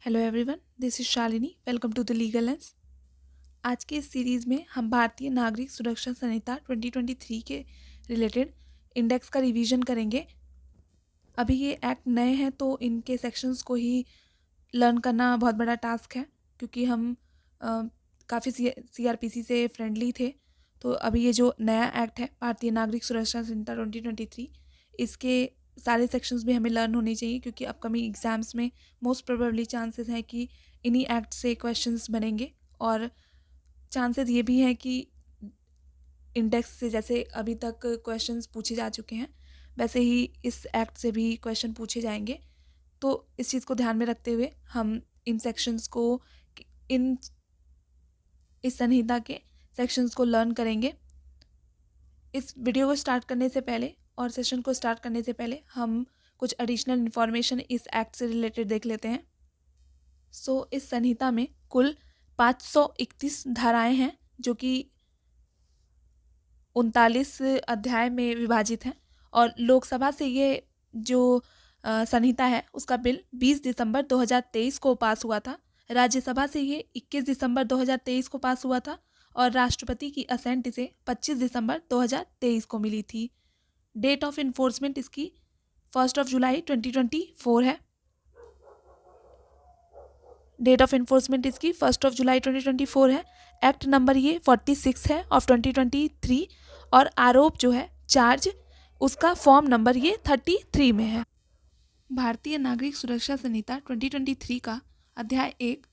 Hello everyone, this is Shalini. Welcome to the legal lens. आज के इस सीरीज़ में हम भारतीय नागरिक सुरक्षा संहिता 2023 के रिलेटेड इंडेक्स का रिवीजन करेंगे। अभी ये एक्ट नए हैं तो इनके सेक्शंस को ही लर्न करना बहुत बड़ा टास्क है, क्योंकि हम काफ़ी सीआरपीसी से फ्रेंडली थे। तो अभी ये जो नया एक्ट है भारतीय नागरिक सुरक्षा संहिता 2023, इसके सारे सेक्शंस भी हमें लर्न होने चाहिए, क्योंकि अपकमिंग एग्जाम्स में मोस्ट प्रोबेबली चांसेस हैं कि इन्हीं एक्ट से क्वेश्चंस बनेंगे, और चांसेस ये भी हैं कि इंडेक्स से जैसे अभी तक क्वेश्चंस पूछे जा चुके हैं वैसे ही इस एक्ट से भी क्वेश्चन पूछे जाएंगे। तो इस चीज़ को ध्यान में रखते हुए हम इन सेक्शंस को इन इस संहिता के सेक्शंस को लर्न करेंगे। इस वीडियो को स्टार्ट करने से पहले और सेशन को स्टार्ट करने से पहले हम कुछ एडिशनल इन्फॉर्मेशन इस एक्ट से रिलेटेड देख लेते हैं। इस संहिता में कुल 531 धाराएं हैं, जो कि 39 अध्याय में विभाजित हैं। और लोकसभा से ये जो संहिता है उसका बिल 20 दिसंबर 2023 को पास हुआ था। राज्यसभा से ये 21 दिसंबर 2023 को पास हुआ था, और राष्ट्रपति की असेंट इसे 25 दिसंबर 2023 को मिली थी। डेट ऑफ इन्फोर्समेंट इसकी 1 जुलाई 2024 है। डेट ऑफ इन्फोर्समेंट इसकी 1 जुलाई 2024 है। एक्ट नंबर ये 46 है ऑफ 2023, और आरोप जो है चार्ज उसका फॉर्म नंबर ये 33 में है। भारतीय नागरिक सुरक्षा संहिता 2023 का अध्याय 1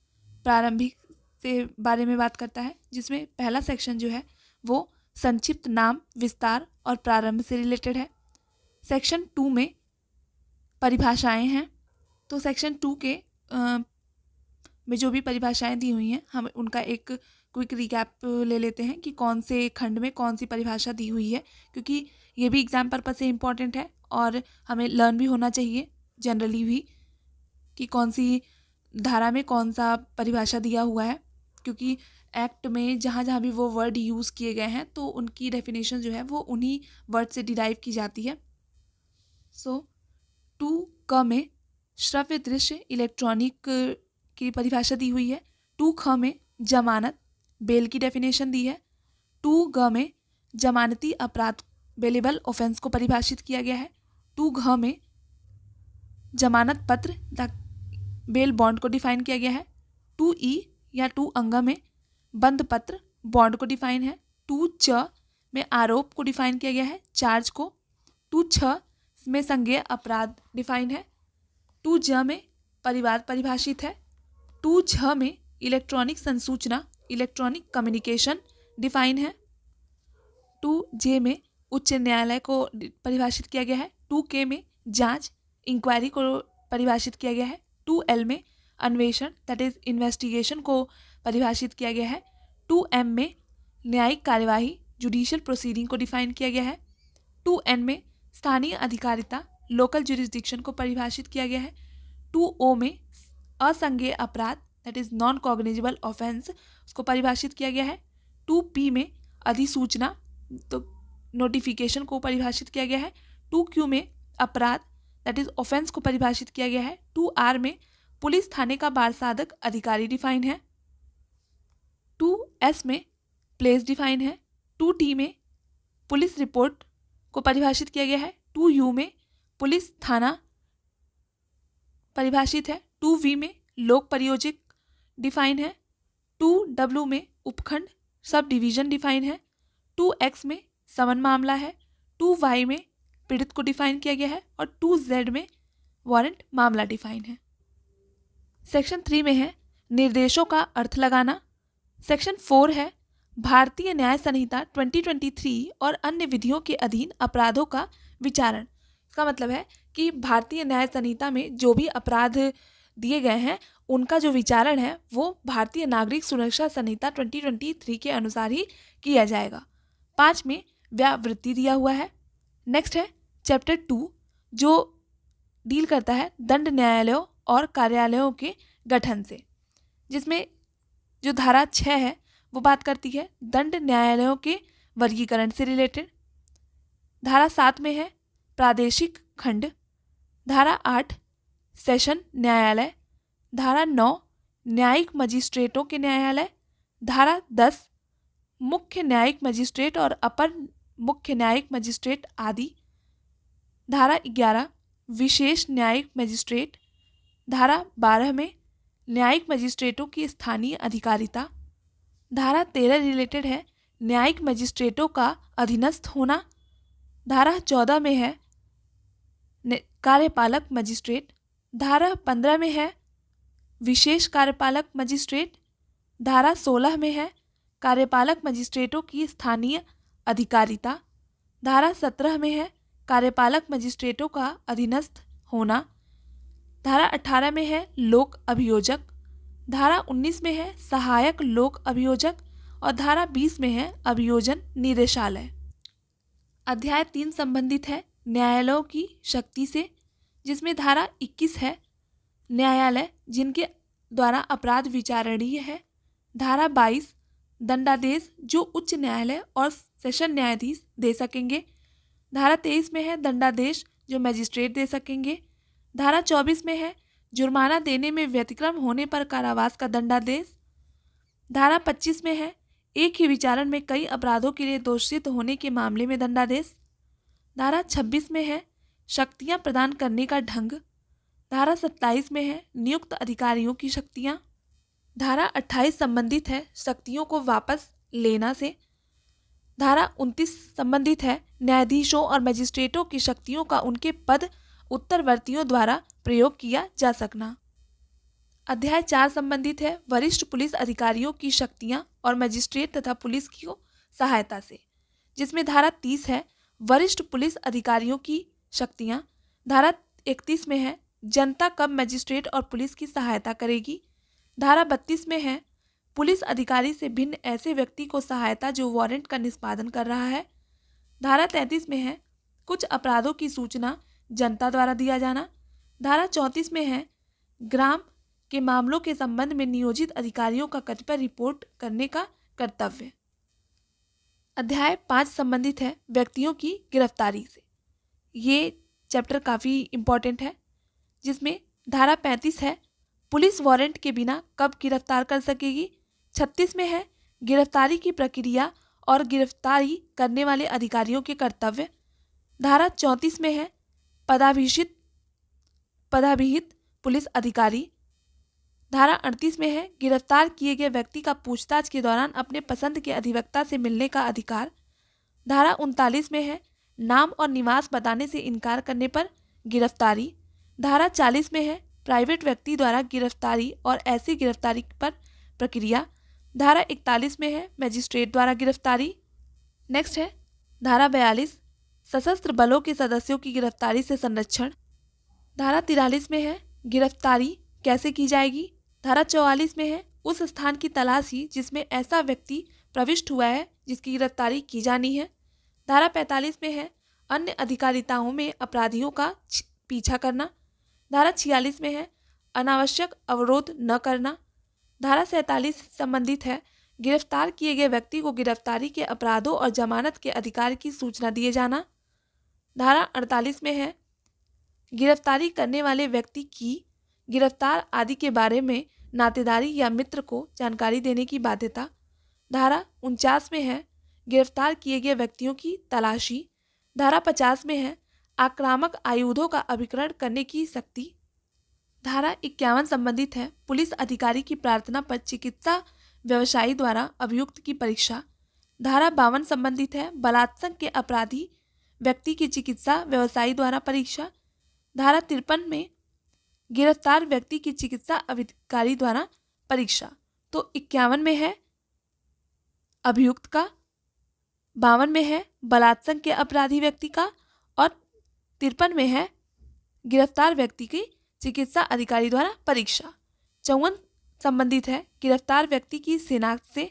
प्रारंभिक से बारे में बात करता है, जिसमें पहला सेक्शन जो है वो संक्षिप्त नाम, विस्तार और प्रारंभ से रिलेटेड है। सेक्शन 2 में परिभाषाएं हैं। तो सेक्शन 2 के में जो भी परिभाषाएं दी हुई हैं, हम उनका एक क्विक रिकैप ले लेते हैं कि कौन से खंड में कौन सी परिभाषा दी हुई है, क्योंकि ये भी एग्जाम पर्पस से इम्पॉर्टेंट है और हमें लर्न भी होना चाहिए जनरली भी कि कौन सी धारा में कौन सा परिभाषा दिया हुआ है, क्योंकि एक्ट में जहाँ जहाँ भी वो वर्ड यूज़ किए गए हैं तो उनकी डेफिनेशन जो है वो उन्हीं वर्ड से डिराइव की जाती है। 2 क में श्रव्य दृश्य इलेक्ट्रॉनिक की परिभाषा दी हुई है। 2 ख में जमानत बेल की डेफिनेशन दी है। 2 ग में जमानती अपराध बेलेबल ऑफेंस को परिभाषित किया गया है। 2 घ में जमानत पत्र बेल बॉन्ड को डिफाइन किया गया है। 2 ई या 2 अंग में बंद पत्र बॉन्ड को डिफाइन है। 2 च में आरोप को डिफाइन किया गया है, चार्ज को। 2 छ में संज्ञेय अपराध डिफाइन है। 2 ज में परिवार परिभाषित है। 2 झ में इलेक्ट्रॉनिक संसूचना इलेक्ट्रॉनिक कम्युनिकेशन डिफाइन है। 2 जे में उच्च न्यायालय को परिभाषित किया गया है। 2 के में जांच इंक्वायरी को परिभाषित किया गया है। 2 एल में अन्वेषण दैट इज इन्वेस्टिगेशन को परिभाषित किया गया है। 2 एम में न्यायिक कार्यवाही जुडिशियल प्रोसीडिंग को डिफाइन किया गया है। 2 एन में स्थानीय अधिकारिता लोकल जुरिस्डिक्शन को परिभाषित किया गया है। 2 ओ में असंज्ञेय अपराध that is non cognizable offence उसको परिभाषित किया गया है। 2 पी में अधिसूचना तो नोटिफिकेशन को परिभाषित किया गया है। 2 क्यू में अपराध दैट इज ऑफेंस को परिभाषित किया गया है। 2 आर में पुलिस थाने का बाल साधक अधिकारी डिफाइन है। 2 एस में प्लेस डिफाइन है। 2 टी में पुलिस रिपोर्ट को परिभाषित किया गया है। 2 यू में पुलिस थाना परिभाषित है। 2 वी में लोक परियोजक डिफाइन है। 2 डब्ल्यू में उपखंड सब डिवीजन डिफाइन है। 2 एक्स में समन मामला है। 2 वाई में पीड़ित को डिफाइन किया गया है, और 2 जेड में वारंट मामला डिफाइन है। सेक्शन 3 में है निर्देशों का अर्थ लगाना। सेक्शन 4 है भारतीय न्याय संहिता 2023 और अन्य विधियों के अधीन अपराधों का विचारण। इसका मतलब है कि भारतीय न्याय संहिता में जो भी अपराध दिए गए हैं उनका जो विचारण है वो भारतीय नागरिक सुरक्षा संहिता 2023 के अनुसार ही किया जाएगा। 5 में व्यावृत्ति दिया हुआ है। नेक्स्ट है चैप्टर 2, जो डील करता है दंड न्यायालयों और कार्यालयों के गठन से, जिसमें जो धारा 6 है वो बात करती है दंड न्यायालयों के वर्गीकरण से रिलेटेड। धारा 7 में है प्रादेशिक खंड। धारा 8 सेशन न्यायालय। धारा 9 न्यायिक मजिस्ट्रेटों के न्यायालय। धारा 10 मुख्य न्यायिक मजिस्ट्रेट और अपर मुख्य न्यायिक मजिस्ट्रेट आदि। धारा 11 विशेष न्यायिक मजिस्ट्रेट। धारा 12 में न्यायिक मजिस्ट्रेटों की स्थानीय अधिकारिता। धारा 13 रिलेटेड है न्यायिक मजिस्ट्रेटों का अधीनस्थ होना। धारा 14 में है कार्यपालक मजिस्ट्रेट। धारा 15 में है विशेष कार्यपालक मजिस्ट्रेट। धारा 16 में है कार्यपालक मजिस्ट्रेटों की स्थानीय अधिकारिता। धारा 17 में है कार्यपालक मजिस्ट्रेटों का अधीनस्थ होना। धारा 18 में है लोक अभियोजक। धारा 19 में है सहायक लोक अभियोजक और धारा 20 में है अभियोजन निदेशालय। अध्याय 3 संबंधित है न्यायालयों की शक्ति से, जिसमें धारा 21 है न्यायालय जिनके द्वारा अपराध विचारणीय है। धारा 22 दंडादेश जो उच्च न्यायालय और सेशन न्यायाधीश दे सकेंगे। धारा 23 में है दंडादेश जो मजिस्ट्रेट दे सकेंगे। धारा 24 में है जुर्माना देने में व्यतिक्रम होने पर कारावास का दंडादेश। धारा 25 में है एक ही विचारण में कई अपराधों के लिए दोषित होने के मामले में दंडादेश। धारा 26 में है शक्तियां प्रदान करने का ढंग। धारा 27 में है नियुक्त अधिकारियों की शक्तियां। धारा 28 संबंधित है शक्तियों को वापस लेना से। धारा 29 संबंधित है न्यायाधीशों और मजिस्ट्रेटों की शक्तियों का उनके पद उत्तरवर्तियों द्वारा प्रयोग किया जा सकना। अध्याय 4 संबंधित है वरिष्ठ पुलिस अधिकारियों की शक्तियां और मजिस्ट्रेट तथा पुलिस की सहायता से, जिसमें धारा 30 है वरिष्ठ पुलिस अधिकारियों की शक्तियां। धारा 31 में है जनता कब मजिस्ट्रेट और पुलिस की सहायता करेगी। धारा 32 में है पुलिस अधिकारी से भिन्न ऐसे व्यक्ति को सहायता जो वारंट का निष्पादन कर रहा है। धारा 33 में है कुछ अपराधों की सूचना जनता द्वारा दिया जाना। धारा 34 में है ग्राम के मामलों के संबंध में नियोजित अधिकारियों का कतिपय रिपोर्ट करने का कर्तव्य। अध्याय 5 संबंधित है व्यक्तियों की गिरफ्तारी से। ये चैप्टर काफ़ी इम्पोर्टेंट है, जिसमें धारा 35 है पुलिस वारंट के बिना कब गिरफ्तार कर सकेगी। 36 में है गिरफ्तारी की प्रक्रिया और गिरफ्तारी करने वाले अधिकारियों के कर्तव्य। धारा 34 में है पदाभिहित पुलिस अधिकारी। धारा 38 में है गिरफ्तार किए गए व्यक्ति का पूछताछ के दौरान अपने पसंद के अधिवक्ता से मिलने का अधिकार। धारा 39 में है नाम और निवास बताने से इनकार करने पर गिरफ्तारी। धारा 40 में है प्राइवेट व्यक्ति द्वारा गिरफ्तारी और ऐसी गिरफ्तारी पर प्रक्रिया। धारा 41 में है मजिस्ट्रेट द्वारा गिरफ्तारी। नेक्स्ट है धारा 42 सशस्त्र बलों के सदस्यों की गिरफ्तारी से संरक्षण। धारा 43 में है गिरफ्तारी कैसे की जाएगी। धारा 44 में है उस स्थान की तलाशी जिसमें ऐसा व्यक्ति प्रविष्ट हुआ है जिसकी गिरफ्तारी की जानी है। धारा 45 में है अन्य अधिकारिताओं में अपराधियों का पीछा करना। धारा 46 में है अनावश्यक अवरोध न करना। धारा 47 संबंधित है गिरफ्तार किए गए व्यक्ति को गिरफ्तारी के अपराधों और जमानत के अधिकार की सूचना दिए जाना। धारा 48 में है गिरफ्तारी करने वाले व्यक्ति की गिरफ्तार आदि के बारे में नातेदारी या मित्र को जानकारी देने की बाध्यता। धारा 49 में है गिरफ्तार किए गए व्यक्तियों की तलाशी। धारा 50 में है आक्रामक आयुधों का अभिकरण करने की शक्ति। धारा 51 संबंधित है पुलिस अधिकारी की प्रार्थना पर चिकित्सा व्यवसायी द्वारा अभियुक्त की परीक्षा। धारा 52 संबंधित है बलात्संग के अपराधी व्यक्ति की चिकित्सा व्यवसायी द्वारा परीक्षा। धारा 53 में गिरफ्तार व्यक्ति की चिकित्सा अधिकारी द्वारा परीक्षा। तो 51 में है अभियुक्त का, 52 में है बलात्संग के अपराधी व्यक्ति का और 53 में है गिरफ्तार व्यक्ति की चिकित्सा अधिकारी द्वारा परीक्षा। 54 संबंधित है गिरफ्तार व्यक्ति की शिनाख्त से।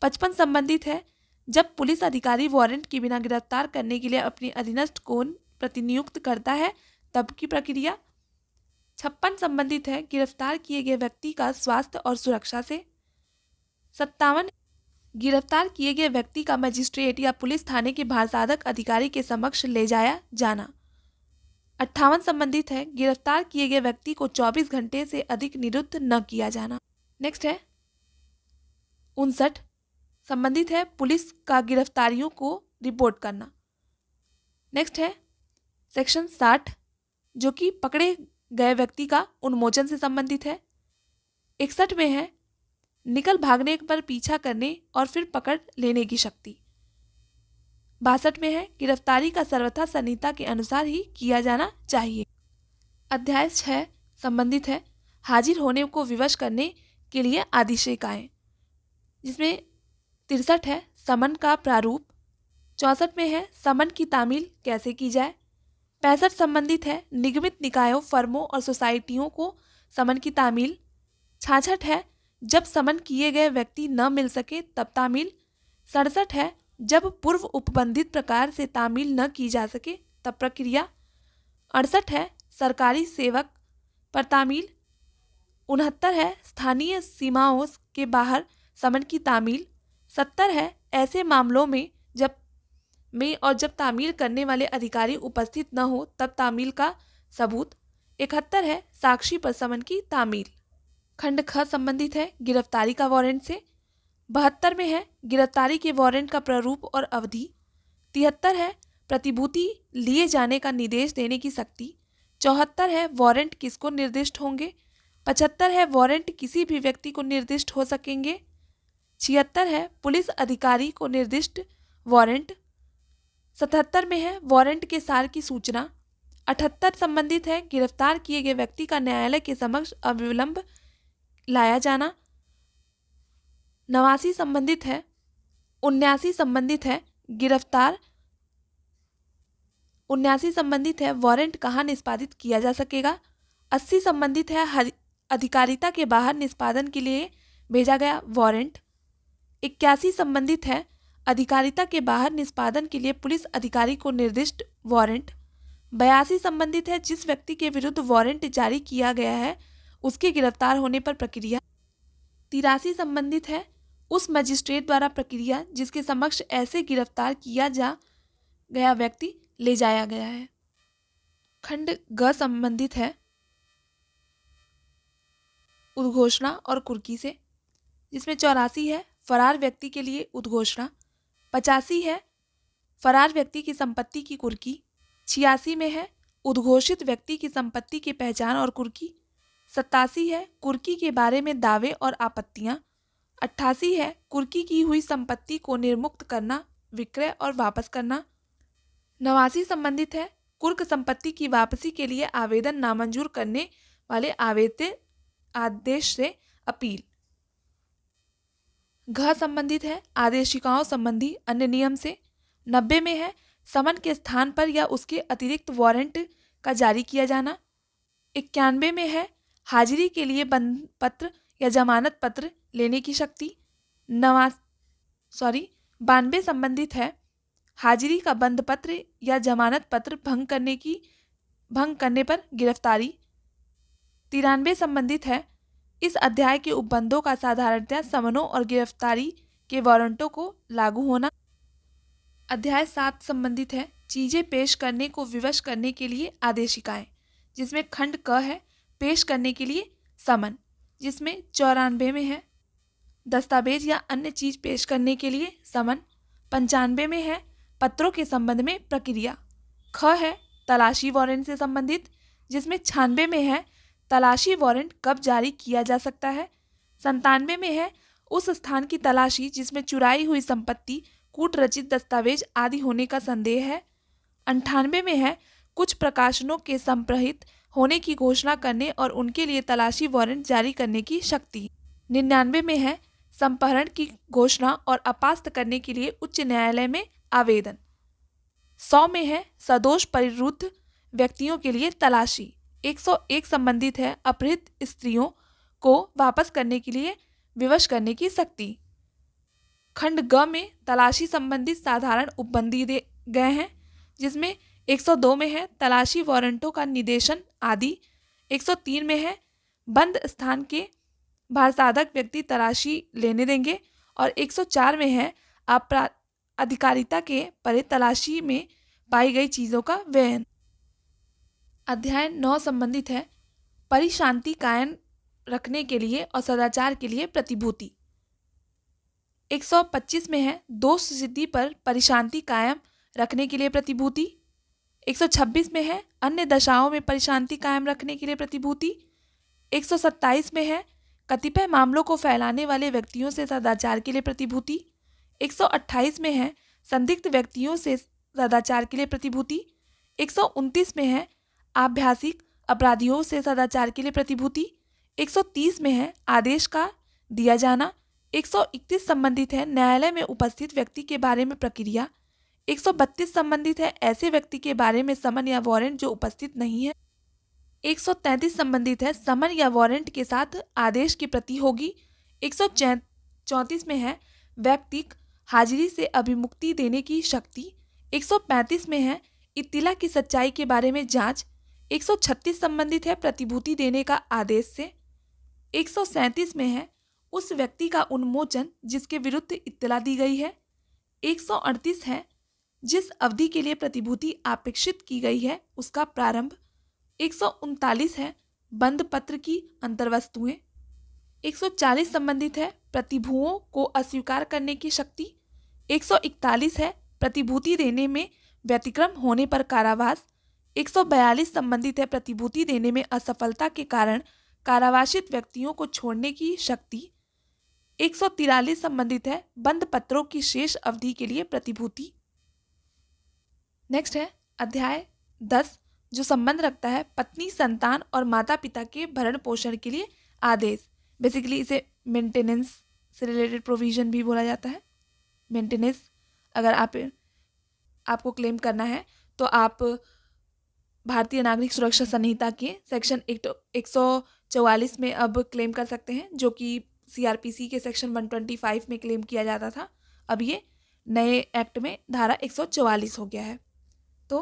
55 संबंधित है जब पुलिस अधिकारी वारंट के बिना गिरफ्तार करने के लिए अपनी अधीनस्थ को प्रतिनियुक्त करता है तब की प्रक्रिया। 56 संबंधित है गिरफ्तार किए गए व्यक्ति का स्वास्थ्य और सुरक्षा से। 57 गिरफ्तार किए गए व्यक्ति का मजिस्ट्रेट या पुलिस थाने के भारसाधक अधिकारी के समक्ष ले जाया जाना। 58 संबंधित है गिरफ्तार किए गए व्यक्ति को 24 घंटे से अधिक निरुद्ध न किया जाना। नेक्स्ट है 59 संबंधित है पुलिस का गिरफ्तारियों को रिपोर्ट करना। नेक्स्ट है सेक्शन 60 जो कि पकड़े गए व्यक्ति का उन्मोचन से संबंधित है। 61 में है निकल भागने पर पीछा करने और फिर पकड़ लेने की शक्ति। 62 में है गिरफ्तारी का सर्वथा संहिता के अनुसार ही किया जाना चाहिए। अध्याय 6 संबंधित है हाजिर होने को विवश करने के लिए आदेशिकाएं, जिसमें 63 है समन का प्रारूप। 64 में है समन की तामील कैसे की जाए। 65 संबंधित है निगमित निकायों, फर्मों और सोसाइटियों को समन की तामील। 66 है जब समन किए गए व्यक्ति न मिल सके तब तामील। 67 है जब पूर्व उपबंधित प्रकार से तामील न की जा सके तब प्रक्रिया। 68 है सरकारी सेवक पर तामील। 69 है स्थानीय सीमाओं के बाहर समन की तामील। 70 है ऐसे मामलों में जब तामील करने वाले अधिकारी उपस्थित न हो तब तामील का सबूत। 71 है साक्षी पर समन की तामील। खंड ख संबंधित है गिरफ्तारी का वारंट से। 72 में है गिरफ्तारी के वारंट का प्रारूप और अवधि। 73 है प्रतिभूति लिए जाने का निर्देश देने की शक्ति। 74 है वारंट किसको निर्दिष्ट होंगे। 75 है वारंट किसी भी व्यक्ति को निर्दिष्ट हो सकेंगे। 76 है पुलिस अधिकारी को निर्दिष्ट वारंट। 77 में है वारंट के सार की सूचना। 78 संबंधित है गिरफ्तार किए गए व्यक्ति का न्यायालय के समक्ष अविलंब लाया जाना। 89 संबंधित है 79 संबंधित है गिरफ्तार 79 संबंधित है वारंट कहाँ निष्पादित किया जा सकेगा। 80 संबंधित है अधिकारिता के बाहर निष्पादन के लिए भेजा गया वारंट। 81 संबंधित है अधिकारिता के बाहर निष्पादन के लिए पुलिस अधिकारी को निर्दिष्ट वारंट। 82 संबंधित है जिस व्यक्ति के विरुद्ध वारंट जारी किया गया है उसके गिरफ्तार होने पर प्रक्रिया। 83 संबंधित है उस मजिस्ट्रेट द्वारा प्रक्रिया जिसके समक्ष ऐसे गिरफ्तार किया जा गया व्यक्ति ले जाया गया है। खंड ग संबंधित है उद्घोषणा और कुर्की से, जिसमें 84 है फरार व्यक्ति के लिए उद्घोषणा। 85 है फरार व्यक्ति की संपत्ति की कुर्की। 86 में है उद्घोषित व्यक्ति की संपत्ति की पहचान और कुर्की। 87 है कुर्की के बारे में दावे और आपत्तियां। 88 है कुर्की की हुई संपत्ति को निर्मुक्त करना, विक्रय और वापस करना। 89 संबंधित है कुर्क संपत्ति की वापसी के लिए आवेदन नामंजूर करने वाले आदेश से अपील। घ संबंधित है आदेशिकाओं संबंधी अन्य नियम से। 90 में है समन के स्थान पर या उसके अतिरिक्त वारंट का जारी किया जाना। 91 में है हाजिरी के लिए बंद पत्र या जमानत पत्र लेने की शक्ति। 92 संबंधित है हाजिरी का बंद पत्र या जमानत पत्र भंग करने पर गिरफ्तारी। 93 संबंधित है इस अध्याय के उपबंधों का साधारणतः समनों और गिरफ्तारी के वारंटों को लागू होना। अध्याय 7 संबंधित है चीजें पेश करने को विवश करने के लिए आदेशिकाएं, जिसमें खंड क है पेश करने के लिए समन, जिसमें 94 में है दस्तावेज या अन्य चीज पेश करने के लिए समन। 95 में है पत्रों के संबंध में प्रक्रिया। ख है तलाशी वारंट से संबंधित, जिसमें 96 में है तलाशी वारंट कब जारी किया जा सकता है। 97 में है उस स्थान की तलाशी जिसमें चुराई हुई संपत्ति, कूट रचित दस्तावेज आदि होने का संदेह है। 98 में है कुछ प्रकाशनों के संप्रहित होने की घोषणा करने और उनके लिए तलाशी वारंट जारी करने की शक्ति। 99 में है संपहरण की घोषणा और अपास्त करने के लिए उच्च न्यायालय में आवेदन। 100 में है सदोष परिरुद्ध व्यक्तियों के लिए तलाशी। 101 संबंधित है अपहृत स्त्रियों को वापस करने के लिए विवश करने की शक्ति। खंड ग में तलाशी संबंधित साधारण उपबंधी दे गए हैं, जिसमें 102 में है तलाशी वारंटों का निर्देशन आदि। 103 में है बंद स्थान के भारसाधक व्यक्ति तलाशी लेने देंगे और 104 में है अधिकारिता के परे तलाशी में पाई गई चीजों का व्ययन। अध्याय 9 संबंधित है परिशांति कायम रखने के लिए और सदाचार के लिए प्रतिभूति। 125 में है दोष सिद्धि पर परिशांति कायम रखने के लिए प्रतिभूति। 126 में है अन्य दशाओं में परिशांति कायम रखने के लिए प्रतिभूति। 127 में है कतिपय मामलों को फैलाने वाले व्यक्तियों से सदाचार के लिए प्रतिभूति। 128 में है संदिग्ध व्यक्तियों से सदाचार के लिए प्रतिभूति। 129 में है आभ्यासिक अपराधियों से सदाचार के लिए प्रतिभूति। 130 में है आदेश का दिया जाना। 131 संबंधित है न्यायालय में उपस्थित व्यक्ति के बारे में प्रक्रिया। 132 संबंधित है ऐसे व्यक्ति के बारे में समन या वारंट जो उपस्थित नहीं है। 133 संबंधित है समन या वारंट के साथ आदेश की प्रति होगी। 134 में है व्यक्तिक हाजिरी से अभिमुक्ति देने की शक्ति। 135 में है इत्तिला की सच्चाई के बारे में जांच। 136 संबंधित है प्रतिभूति देने का आदेश से। 137 में है उस व्यक्ति का उन्मोचन जिसके विरुद्ध इत्तला दी गई है। 138 है जिस अवधि के लिए प्रतिभूति अपेक्षित की गई है उसका प्रारंभ। 139 है बंद पत्र की अंतर्वस्तुएं। 140 संबंधित है प्रतिभूओं को अस्वीकार करने की शक्ति। 141 है प्रतिभूति देने में व्यतिक्रम होने पर कारावास। 142 संबंधित है प्रतिभूति देने में असफलता के कारण कारावासित व्यक्तियों को छोड़ने की शक्ति। 143 संबंधित है बंद पत्रों की शेष अवधि के लिए प्रतिभूति। नेक्स्ट है अध्याय 10 जो संबंध रखता है पत्नी, संतान और माता पिता के भरण पोषण के लिए आदेश। बेसिकली इसे मेंटेनेंस से रिलेटेड प्रोविजन भी बोला जाता है। मेंटेनेंस अगर आपको क्लेम करना है तो आप भारतीय नागरिक सुरक्षा संहिता के सेक्शन 144 में अब क्लेम कर सकते हैं, जो कि सीआरपीसी के सेक्शन 125 में क्लेम किया जाता था। अब ये नए एक्ट में धारा 144 हो गया है। तो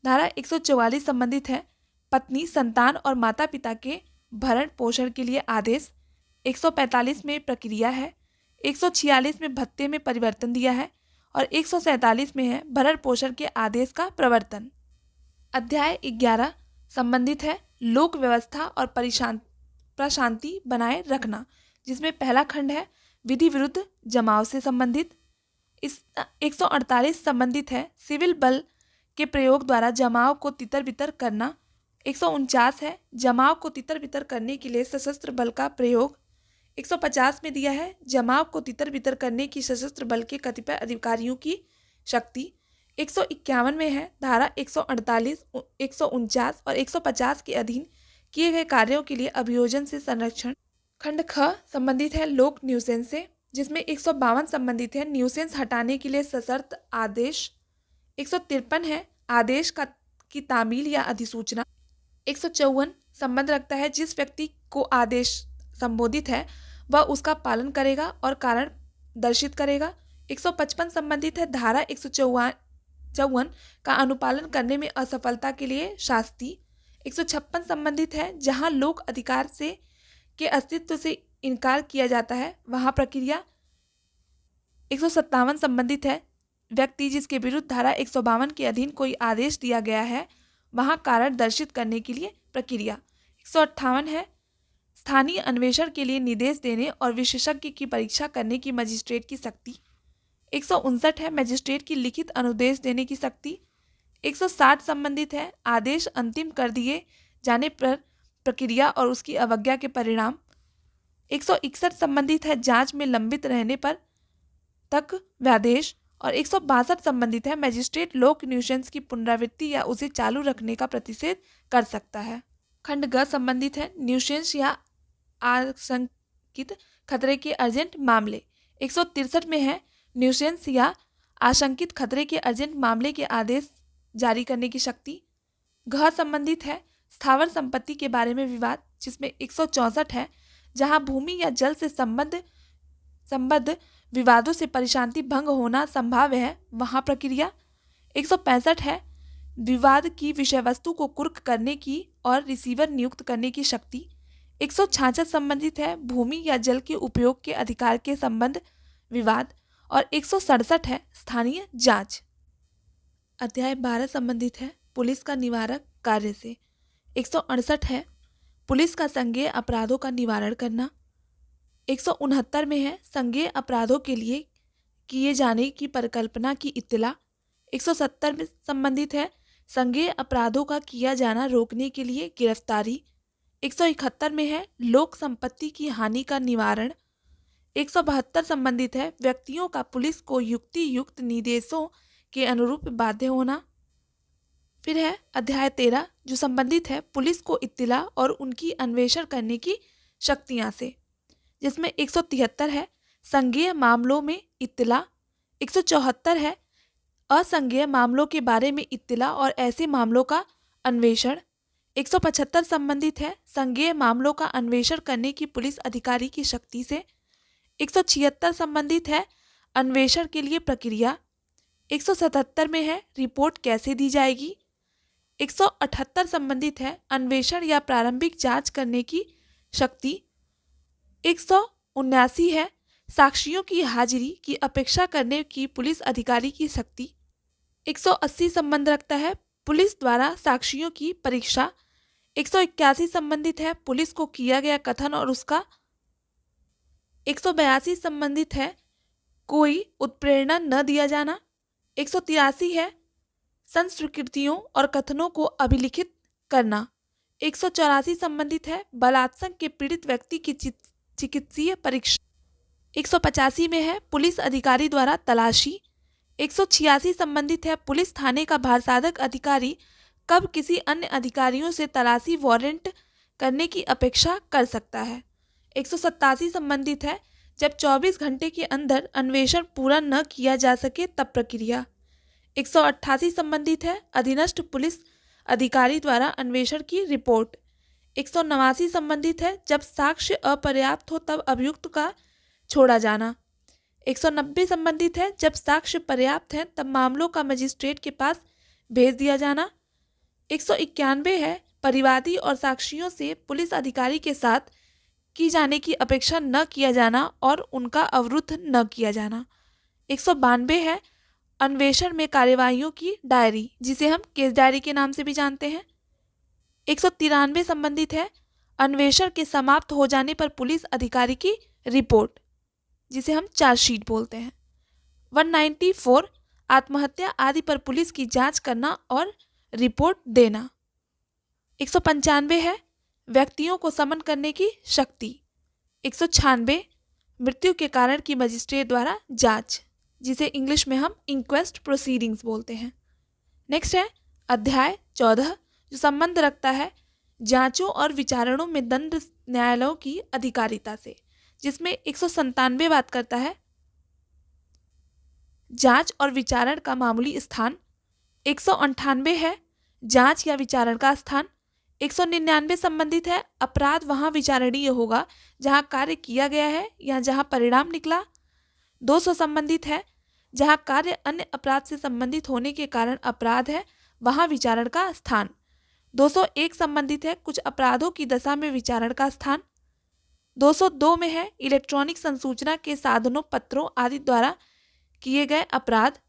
धारा 144 संबंधित है पत्नी, संतान और माता पिता के भरण पोषण के लिए आदेश। 145 में प्रक्रिया है। 146 में भत्ते में परिवर्तन दिया है और 147 में है भरण पोषण के आदेश का प्रवर्तन। अध्याय 11 संबंधित है लोक व्यवस्था और प्रशांति बनाए रखना, जिसमें पहला खंड है विधि विरुद्ध जमाव से संबंधित। इस 148 संबंधित है सिविल बल के प्रयोग द्वारा जमाव को तितर बितर करना। 149 है जमाव को तितर बितर करने के लिए सशस्त्र बल का प्रयोग। 150 में दिया है जमाव को तितर बितर करने की सशस्त्र बल के कतिपय अधिकारियों की शक्ति। 151 में है धारा 148, 149 और 150 के अधीन किए गए कार्यों के लिए अभियोजन से संरक्षण। खंड ख संबंधित है लोक न्यूसेंस से, जिसमें 152 संबंधित है न्यूसेंस हटाने के लिए सशर्त आदेश। 153 है आदेश की तामील या अधिसूचना। 154 संबंध रखता है जिस व्यक्ति को आदेश संबोधित है वह उसका पालन करेगा और कारण दर्शित करेगा। 155 संबंधित है धारा 154 का अनुपालन करने में असफलता के लिए शास्ति। 156 संबंधित है जहां लोक अधिकार से के अस्तित्व से इनकार किया जाता है वहां प्रक्रिया। 157 संबंधित है व्यक्ति जिसके विरुद्ध धारा 152 के अधीन कोई आदेश दिया गया है वहां कारण दर्शित करने के लिए प्रक्रिया। 158 है स्थानीय अन्वेषण के लिए निर्देश देने और विशेषज्ञ की परीक्षा करने की मजिस्ट्रेट की शक्ति। 159 है मजिस्ट्रेट की लिखित अनुदेश देने की शक्ति। 160 संबंधित है आदेश अंतिम कर दिए जाने पर प्रक्रिया और उसकी अवज्ञा के परिणाम। 161 संबंधित है जांच में लंबित रहने पर तक व्यादेश। और 162 संबंधित है मजिस्ट्रेट लोक न्यूसेंस की पुनरावृत्ति या उसे चालू रखने का प्रतिषेध कर सकता है। खंड ग संबंधित है न्यूसेंस या आशंकित खतरे के अर्जेंट मामले। 163 में है न्यूसेंस या आशंकित खतरे के अर्जेंट मामले के आदेश जारी करने की शक्ति। घ संबंधित है स्थावर संपत्ति के बारे में विवाद, जिसमें 164 है जहां भूमि या जल से संबद्ध विवादों से परिशांति भंग होना संभाव्य है वहां प्रक्रिया। 165 है विवाद की विषय वस्तु को कुर्क करने की और रिसीवर नियुक्त करने की शक्ति। 166 संबंधित है भूमि या जल के उपयोग के अधिकार के संबंध विवाद। और 167 है स्थानीय जांच। अध्याय 12 संबंधित है पुलिस का निवारक कार्य से। 168 है पुलिस का संज्ञेय अपराधों का निवारण करना। 169 में है संज्ञेय अपराधों के लिए किए जाने की परिकल्पना की इत्तला। 170 में संबंधित है संज्ञेय अपराधों का किया जाना रोकने के लिए गिरफ्तारी। 171 में है लोक संपत्ति की हानि का निवारण। 172 संबंधित है व्यक्तियों का पुलिस को युक्ति युक्त निर्देशों के अनुरूप बाध्य होना। फिर है अध्याय 13 जो संबंधित है पुलिस को इत्तला और उनकी अन्वेषण करने की शक्तियां से, जिसमें 173 है संज्ञेय मामलों में इत्तला। 174 है असंज्ञेय मामलों के बारे में इत्तला और ऐसे मामलों का अन्वेषण। 175 संबंधित है संज्ञेय मामलों का अन्वेषण करने की पुलिस अधिकारी की शक्ति से। 176 संबंधित है अन्वेषण के लिए प्रक्रिया। 177 में है रिपोर्ट कैसे दी जाएगी। 178 संबंधित है अन्वेषण या प्रारंभिक जांच करने की शक्ति। 179 है साक्षियों की हाजिरी की अपेक्षा करने की पुलिस अधिकारी की शक्ति। 180 संबंध रखता है पुलिस द्वारा साक्षियों की परीक्षा। 181 संबंधित है पुलिस को किया गया कथन और उसका। 182 संबंधित है कोई उत्प्रेरणा न दिया जाना। 183 है संस्वीकृतियों और कथनों को अभिलिखित करना। 184 संबंधित है बलात्संग के पीड़ित व्यक्ति की चिकित्सीय परीक्षा। 185 में है पुलिस अधिकारी द्वारा तलाशी। 186 संबंधित है पुलिस थाने का भारसाधक अधिकारी कब किसी अन्य अधिकारियों से तलाशी वारंट करने की अपेक्षा कर सकता है। 187 संबंधित है जब 24 घंटे के अंदर अन्वेषण पूरा न किया जा सके तब प्रक्रिया। 188 संबंधित है अधीनस्थ पुलिस अधिकारी द्वारा अन्वेषण की रिपोर्ट। 189 संबंधित है जब साक्ष्य अपर्याप्त हो तब अभियुक्त का छोड़ा जाना। 190 संबंधित है जब साक्ष्य पर्याप्त है तब मामलों का मजिस्ट्रेट के पास भेज दिया जाना। 191 है परिवादी और साक्षियों से पुलिस अधिकारी के साथ की जाने की अपेक्षा न किया जाना और उनका अवरुद्ध न किया जाना। 192 है अन्वेषण में कार्यवाहियों की डायरी, जिसे हम केस डायरी के नाम से भी जानते हैं। 193 संबंधित है अन्वेषण के समाप्त हो जाने पर पुलिस अधिकारी की रिपोर्ट, जिसे हम चार्जशीट बोलते हैं। 194 आत्महत्या आदि पर पुलिस की जांच करना और रिपोर्ट देना। 195 है व्यक्तियों को समन करने की शक्ति। 196 मृत्यु के कारण की मजिस्ट्रेट द्वारा जांच, जिसे इंग्लिश में हम इंक्वेस्ट प्रोसीडिंग्स बोलते हैं। नेक्स्ट है अध्याय 14 जो संबंध रखता है जांचों और विचारणों में दंड न्यायालयों की अधिकारिता से, जिसमें 197 बात करता है जांच और विचारण का मामूली स्थान। 198 है जांच या विचारण का स्थान। 199 संबंधित है अपराध वहां विचारणीय होगा जहां कार्य किया गया है या जहां परिणाम निकला। 200 संबंधित है जहां कार्य अन्य अपराध से संबंधित होने के कारण अपराध है वहां विचारण का स्थान। 201 संबंधित है कुछ अपराधों की दशा में विचारण का स्थान। 202 में है इलेक्ट्रॉनिक संसूचना के साधनों पत्रों आदि द्वारा किए गए अपराध।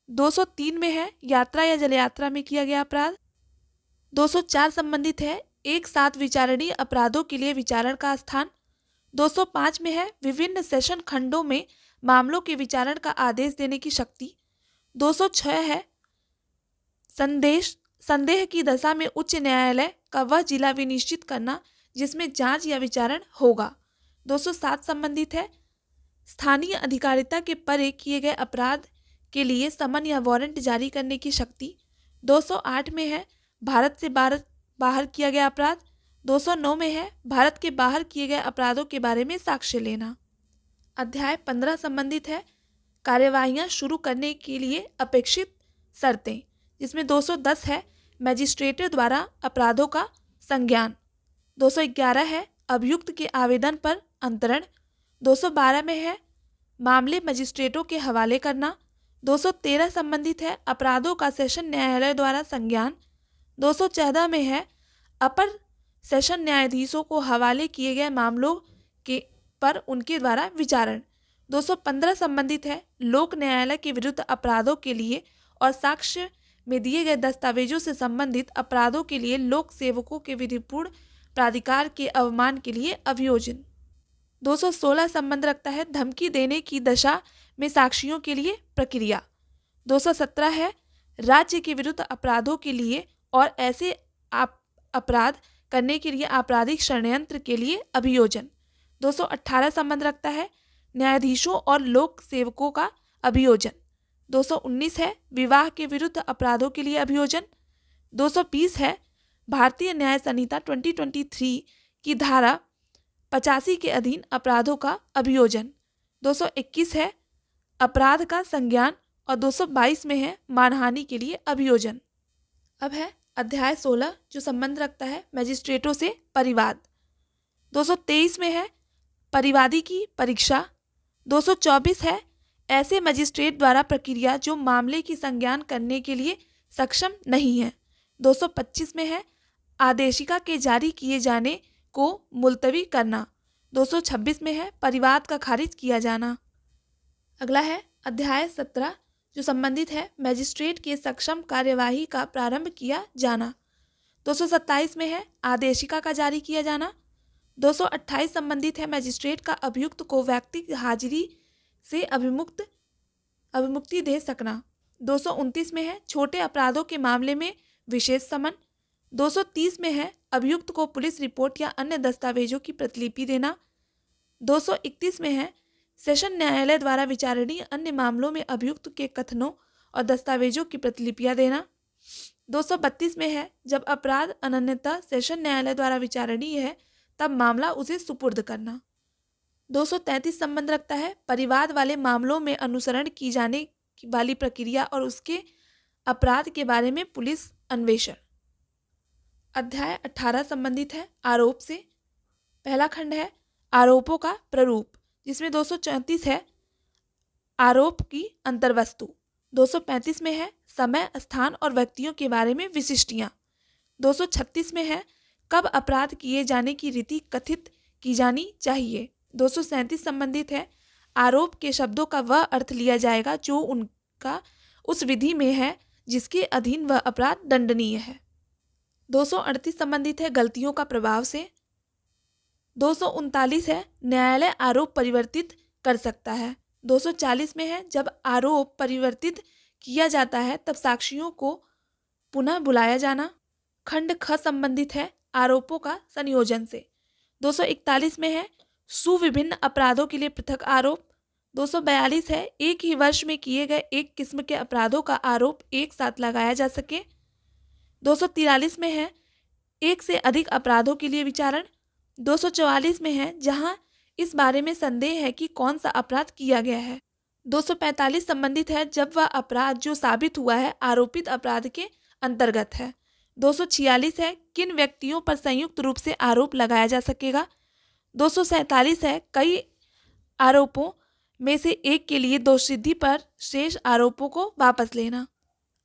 203 में है यात्रा या जलयात्रा में किया गया अपराध। 204 संबंधित है एक साथ विचारणीय अपराधों के लिए विचारण का स्थान। 205 में है विभिन्न सेशन खंडों में मामलों के विचारण का आदेश देने की शक्ति। 206 है संदेह की दशा में उच्च न्यायालय का वह जिला विनिश्चित करना जिसमें जांच या विचारण होगा। 207 संबंधित है स्थानीय अधिकारिता के परे किए गए अपराध के लिए समन या वारंट जारी करने की शक्ति। 208 में है भारत से बाहर किया गया अपराध। 209 में है भारत के बाहर किए गए अपराधों के बारे में साक्ष्य लेना। अध्याय 15 संबंधित है कार्यवाहियां शुरू करने के लिए अपेक्षित शर्तें, जिसमें 210 है मजिस्ट्रेट द्वारा अपराधों का संज्ञान। 211 है अभियुक्त के आवेदन पर अंतरण। 212 में है मामले मजिस्ट्रेटों के हवाले करना। 213 संबंधित है अपराधों का सेशन न्यायालय द्वारा संज्ञान। 214 में है अपर सेशन न्यायाधीशों को हवाले किए गए मामलों के पर उनके द्वारा विचारण। 215 संबंधित है लोक न्यायालय के विरुद्ध अपराधों के लिए और साक्ष्य में दिए गए दस्तावेजों से संबंधित अपराधों के लिए लोक सेवकों के विधिपूर्ण प्राधिकार के अवमान के लिए अभियोजन। 216 संबंध रखता है धमकी देने की दशा में साक्षियों के लिए प्रक्रिया। 217 है राज्य के विरुद्ध अपराधों के लिए और ऐसे अपराध करने के लिए आपराधिक षड्यंत्र के लिए अभियोजन। 218 संबंध रखता है न्यायाधीशों और लोक सेवकों का अभियोजन। 219 है विवाह के विरुद्ध अपराधों के लिए अभियोजन। 220 है भारतीय न्याय संहिता 2023 की धारा 85 के अधीन अपराधों का अभियोजन। 221 है अपराध का संज्ञान और 222 में है मानहानि के लिए अभियोजन। अब है अध्याय 16 जो संबंध रखता है मजिस्ट्रेटों से परिवाद। 223 में है परिवादी की परीक्षा। 224 है ऐसे मजिस्ट्रेट द्वारा प्रक्रिया जो मामले की संज्ञान करने के लिए सक्षम नहीं है। 225 में है आदेशिका के जारी किए जाने को मुलतवी करना। 226 में है परिवाद का खारिज किया जाना। अगला है अध्याय 17 जो संबंधित है मजिस्ट्रेट के सक्षम कार्यवाही का प्रारंभ किया जाना। 227 में है आदेशिका का जारी किया जाना। 228 संबंधित है मजिस्ट्रेट का अभियुक्त को व्यक्तिगत हाजिरी से अभिमुक्ति दे सकना। 229 में है छोटे अपराधों के मामले में विशेष समन। 230 में है अभियुक्त को पुलिस रिपोर्ट या अन्य दस्तावेजों की प्रतिलिपि देना। 231 में है सेशन न्यायालय द्वारा विचारणीय अन्य मामलों में अभियुक्त के कथनों और दस्तावेजों की प्रतिलिपियां देना। 232 में है जब अपराध अनन्यता सेशन न्यायालय द्वारा विचारणीय है तब मामला उसे सुपुर्द करना। 233 संबंध रखता है परिवाद वाले मामलों में अनुसरण की जाने वाली प्रक्रिया और उसके अपराध के बारे में पुलिस अन्वेषण। अध्याय 18 संबंधित है आरोप से। पहला खंड है आरोपों का प्रारूप जिसमें 234 है आरोप की अंतर्वस्तु। 235 में है समय स्थान और व्यक्तियों के बारे में विशिष्टियाँ। 236 में है कब अपराध किए जाने की रीति कथित की जानी चाहिए। 237 संबंधित है आरोप के शब्दों का वह अर्थ लिया जाएगा जो उनका उस विधि में है जिसके अधीन वह अपराध दंडनीय है। 238 संबंधित है गलतियों का प्रभाव से। 239 है न्यायालय आरोप परिवर्तित कर सकता है। 240 में है जब आरोप परिवर्तित किया जाता है तब साक्षियों को पुनः बुलाया जाना। खंड ख संबंधित है आरोपों का संयोजन से। 241 में है सुविभिन्न अपराधों के लिए पृथक आरोप। 242 है एक ही वर्ष में किए गए एक किस्म के अपराधों का आरोप एक साथ लगाया जा सके। 243 में है एक से अधिक अपराधों के लिए विचारण। 244 में है जहां इस बारे में संदेह है कि कौन सा अपराध किया गया है। 245 संबंधित है जब वह अपराध जो साबित हुआ है आरोपित अपराध के अंतर्गत है। 246 है किन व्यक्तियों पर संयुक्त रूप से आरोप लगाया जा सकेगा। 247 है कई आरोपों में से एक के लिए दोषसिद्धि पर शेष आरोपों को वापस लेना।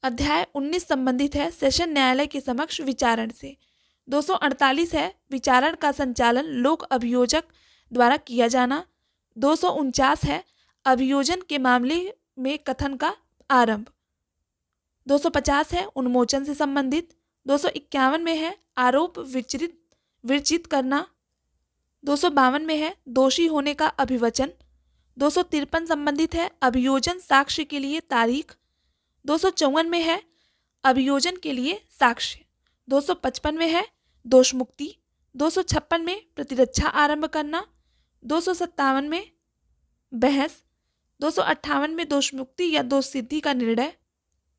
अध्याय 19 संबंधित है सेशन न्यायालय के समक्ष विचारण से। 248 है विचारण का संचालन लोक अभियोजक द्वारा किया जाना। 249 है अभियोजन के मामले में कथन का आरंभ। 250 है उन्मोचन से संबंधित। 251 में है आरोप विरचित करना। 252 में है दोषी होने का अभिवचन। 253 संबंधित है अभियोजन साक्ष्य के लिए तारीख। 254 में है अभियोजन के लिए साक्ष्य। 255 में है दोष मुक्ति। 256 में प्रतिरक्षा आरंभ करना। 257 में बहस। 258 में दोष मुक्ति या दोष सिद्धि का निर्णय।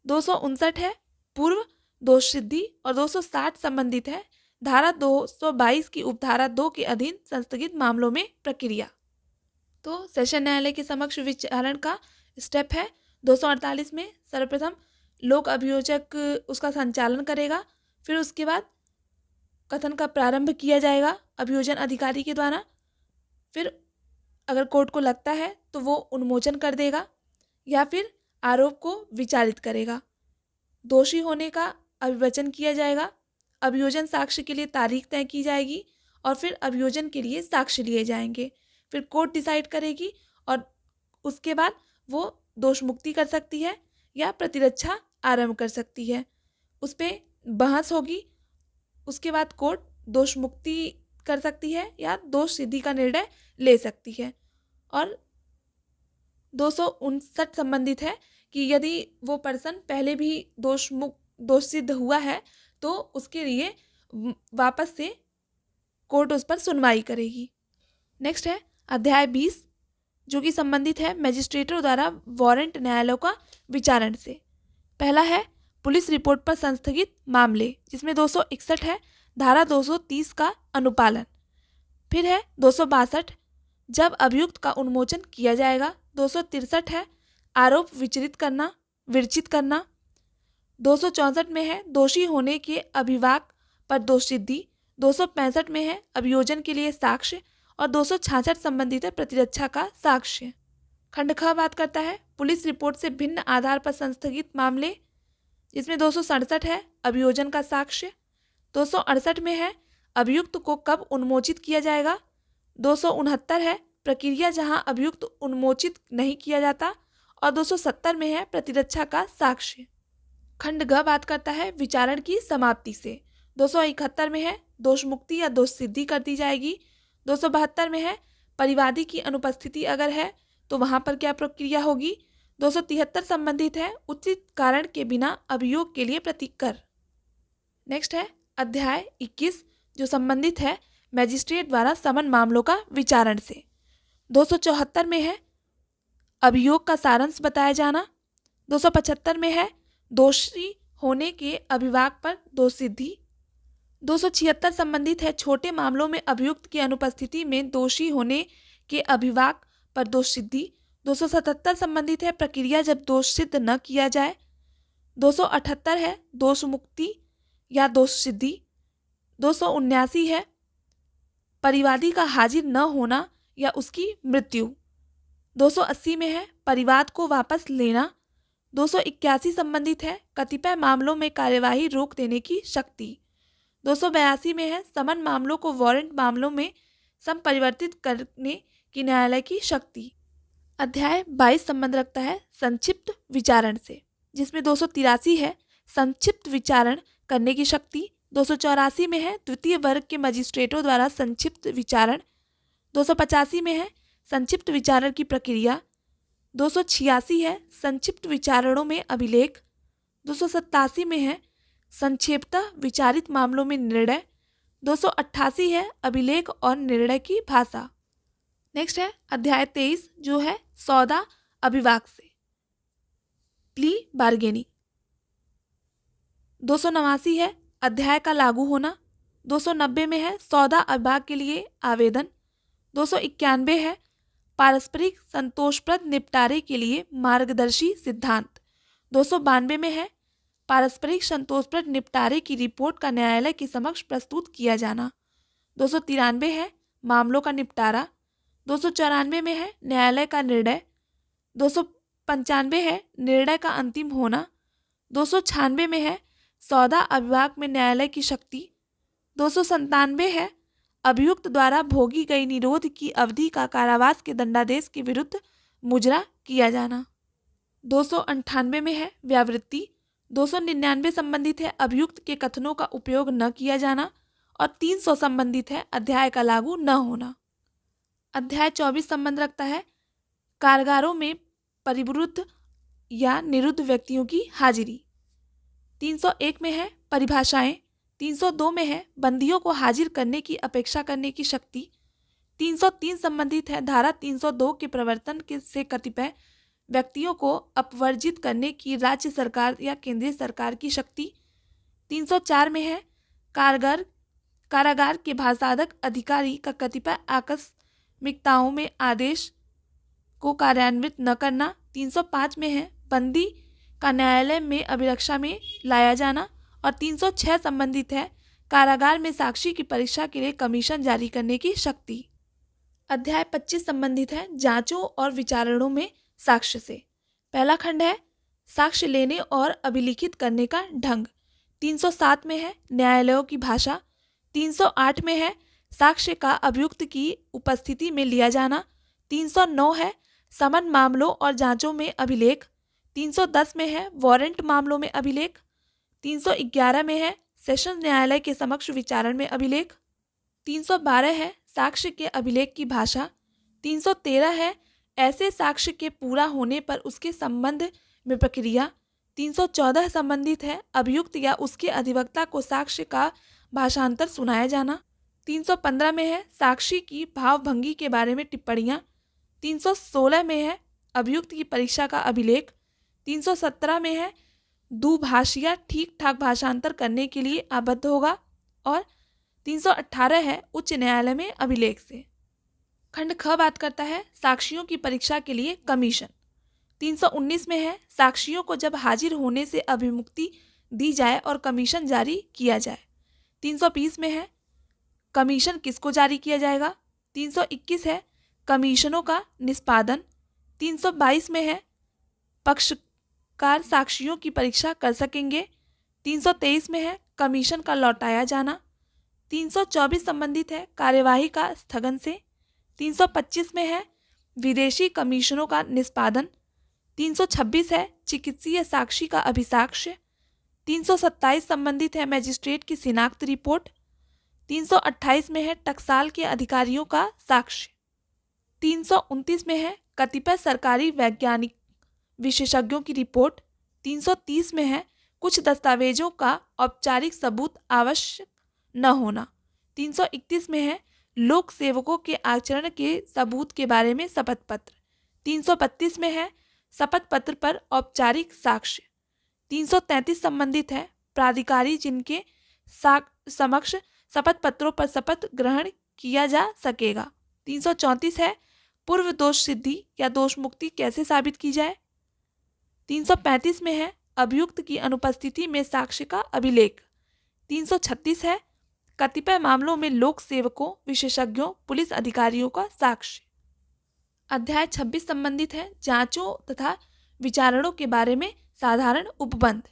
259 है पूर्व दोष सिद्धि और 260 संबंधित है धारा 222 की उपधारा 2 के अधीन संस्थगित मामलों में प्रक्रिया। तो सेशन न्यायालय के समक्ष विचारण का स्टेप है 248 में सर्वप्रथम लोक अभियोजक उसका संचालन करेगा, फिर उसके बाद कथन का प्रारंभ किया जाएगा अभियोजन अधिकारी के द्वारा, फिर अगर कोर्ट को लगता है तो वो उन्मोचन कर देगा या फिर आरोप को विचारित करेगा। दोषी होने का अभिवचन किया जाएगा, अभियोजन साक्ष्य के लिए तारीख तय की जाएगी और फिर अभियोजन के लिए साक्ष्य लिए जाएंगे, फिर कोर्ट डिसाइड करेगी और उसके बाद वो दोष मुक्ति कर सकती है या प्रतिरक्षा आरंभ कर सकती है। उस पर बहस होगी, उसके बाद कोर्ट दोष मुक्ति कर सकती है या दोष सिद्धि का निर्णय ले सकती है। और 259 संबंधित है कि यदि वो पर्सन पहले भी दोष सिद्ध हुआ है तो उसके लिए वापस से कोर्ट उस पर सुनवाई करेगी। नेक्स्ट है अध्याय 20, जो कि संबंधित है मजिस्ट्रेटों द्वारा वारंट न्यायालयों का विचारण से। पहला है पुलिस रिपोर्ट पर संस्थगित मामले, जिसमें 261 है धारा 230 का अनुपालन। फिर है 262 जब अभियुक्त का उन्मोचन किया जाएगा। 263 है आरोप विरचित करना। 264 में है दोषी होने के अभिभावक पर दोष सिद्धि। 265 में है अभियोजन के लिए साक्ष्य और 266 संबंधित है प्रतिरक्षा का साक्ष्य। खंड ख बात करता है पुलिस रिपोर्ट से भिन्न आधार पर संस्थगित मामले, जिसमें 267 है अभियोजन का साक्ष्य। 268 में है अभियुक्त को कब उन्मोचित किया जाएगा। 269 है प्रक्रिया जहां अभियुक्त उन्मोचित नहीं किया जाता। और 270 में है प्रतिरक्षा का साक्ष्य। खंड ग बात करता है विचारण की समाप्ति से। 271 में है दोष मुक्ति या दोष सिद्धि कर दी जाएगी। 272 में है परिवादी की अनुपस्थिति अगर है तो वहां पर क्या प्रक्रिया होगी। 273 संबंधित है उचित कारण के बिना अभियोग के लिए प्रतिकर। नेक्स्ट है अध्याय 21, जो संबंधित है मजिस्ट्रेट द्वारा समन मामलों का विचारण से। 274 में है अभियोग का सारांश बताया जाना। 275 में है दोषी होने के अभिभावक पर दोष सिद्धि। 276 संबंधित है छोटे मामलों में अभियुक्त की अनुपस्थिति में दोषी होने के अभिभावक पर दोष सिद्धि। 277 संबंधित है प्रक्रिया जब दोष सिद्ध न किया जाए। 278 है दोष मुक्ति या दोष सिद्धि। 279 है परिवादी का हाजिर न होना या उसकी मृत्यु। 280 में है परिवाद को वापस लेना। 281 संबंधित है कतिपय मामलों में कार्यवाही रोक देने की शक्ति। 282 में है समन मामलों को वारंट मामलों में संपरिवर्तित करने की न्यायालय की शक्ति। अध्याय 22 संबंध रखता है संक्षिप्त विचारण से, जिसमें 283 है संक्षिप्त विचारण करने की शक्ति। 284 में है द्वितीय वर्ग के मजिस्ट्रेटों द्वारा संक्षिप्त विचारण। 285 में है संक्षिप्त विचारण की प्रक्रिया। 286 है संक्षिप्त विचारणों में अभिलेख। 287 में है संक्षेपतः विचारित मामलों में निर्णय। 288 है अभिलेख और निर्णय की भाषा। नेक्स्ट है अध्याय 23, जो है सौदा अभिभाग से, प्ली बार्गेनिंग। 289 है अध्याय का लागू होना। 290 में है सौदा अभिभाग के लिए आवेदन। 291 है पारस्परिक संतोषप्रद निपटारे के लिए मार्गदर्शी सिद्धांत। 292 में है पारस्परिक संतोषप्रद निपटारे की रिपोर्ट का न्यायालय के समक्ष प्रस्तुत किया जाना। 293 है मामलों का निपटारा। 294 में है न्यायालय का निर्णय। 295 है निर्णय का अंतिम होना। 296 में है सौदा अभिभाग में न्यायालय की शक्ति। 297 है अभियुक्त द्वारा भोगी गई निरोध की अवधि का कारावास के दंडादेश के विरुद्ध मुजरा किया जाना। 298 में है व्यावृत्ति। 299 संबंधित है अभियुक्त के कथनों का उपयोग न किया जाना। और 300 संबंधित है अध्याय का लागू न होना। अध्याय 24 संबंध रखता है कारागारों में परिवृद्ध या निरुद्ध व्यक्तियों की हाजिरी। 301 में है परिभाषाएं। 302 में है बंदियों को हाजिर करने की अपेक्षा करने की शक्ति। 303 संबंधित है धारा 302 के प्रवर्तन से कतिपय व्यक्तियों को अपवर्जित करने की राज्य सरकार या केंद्रीय सरकार की शक्ति। 304 में है कारागार के भाषाधक अधिकारी का कतिपय आकस्मिकताओं में आदेश को कार्यान्वित न करना। 305 में है बंदी का न्यायालय में अभिरक्षा में लाया जाना। और 306 संबंधित है कारागार में साक्षी की परीक्षा के लिए कमीशन जारी करने की शक्ति। अध्याय 25 संबंधित है जांचों और विचारणों में साक्ष्य से। पहला खंड है साक्ष्य लेने और अभिलिखित करने का ढंग। 307 में है न्यायालयों की भाषा। 308 में है साक्ष्य का अभियुक्त की उपस्थिति में लिया जाना। 309 है समन मामलों और जांचों में अभिलेख। 310 में है वारंट मामलों में अभिलेख। 311 में है सेशन न्यायालय के समक्ष विचारण में अभिलेख। 312 है साक्ष्य के अभिलेख की भाषा। 313 है ऐसे साक्ष्य के पूरा होने पर उसके संबंध में प्रक्रिया। 314 संबंधित है अभियुक्त या उसके अधिवक्ता को साक्ष्य का भाषांतर सुनाया जाना। 315 में है साक्षी की भावभंगी के बारे में टिप्पणियाँ। 316 में है अभियुक्त की परीक्षा का अभिलेख। 317 में है दुभाषिया ठीक ठाक भाषांतर करने के लिए आबद्ध होगा। और 318 है उच्च न्यायालय में अभिलेख से। खंड ख बात करता है साक्षियों की परीक्षा के लिए कमीशन। 319 में है साक्षियों को जब हाजिर होने से अभिमुक्ति दी जाए और कमीशन जारी किया जाए। 320 में है कमीशन किसको जारी किया जाएगा। 321 है कमीशनों का निष्पादन। 322 में है पक्षकार साक्षियों की परीक्षा कर सकेंगे। 323 में है कमीशन का लौटाया जाना। 324 संबंधित है कार्यवाही का स्थगन से। 325 में है विदेशी कमीशनों का निष्पादन। 326 है चिकित्सीय साक्षी का अभिसाक्ष्य। 327 संबंधित है मजिस्ट्रेट की शिनाख्त रिपोर्ट। 328 में है टकसाल के अधिकारियों का साक्ष्य। 329 में है कतिपय सरकारी वैज्ञानिक विशेषज्ञों की रिपोर्ट। 330 में है कुछ दस्तावेजों का औपचारिक सबूत आवश्यक न होना। 331 में है लोक सेवकों के आचरण के सबूत के बारे में शपथ पत्र। 332 में है शपथ पत्र पर औपचारिक साक्ष्य। 333 संबंधित है प्राधिकारी जिनके समक्ष शपथ पत्रों पर शपथ ग्रहण किया जा सकेगा। 334 है पूर्व दोष सिद्धि या दोष मुक्ति कैसे साबित की जाए। 335 में है अभियुक्त की अनुपस्थिति में साक्ष्य का अभिलेख। 336 है कतिपय मामलों में लोक सेवकों विशेषज्ञों पुलिस अधिकारियों का साक्ष्य। अध्याय 26 संबंधित है जांचों तथा विचारणों के बारे में साधारण उपबंध।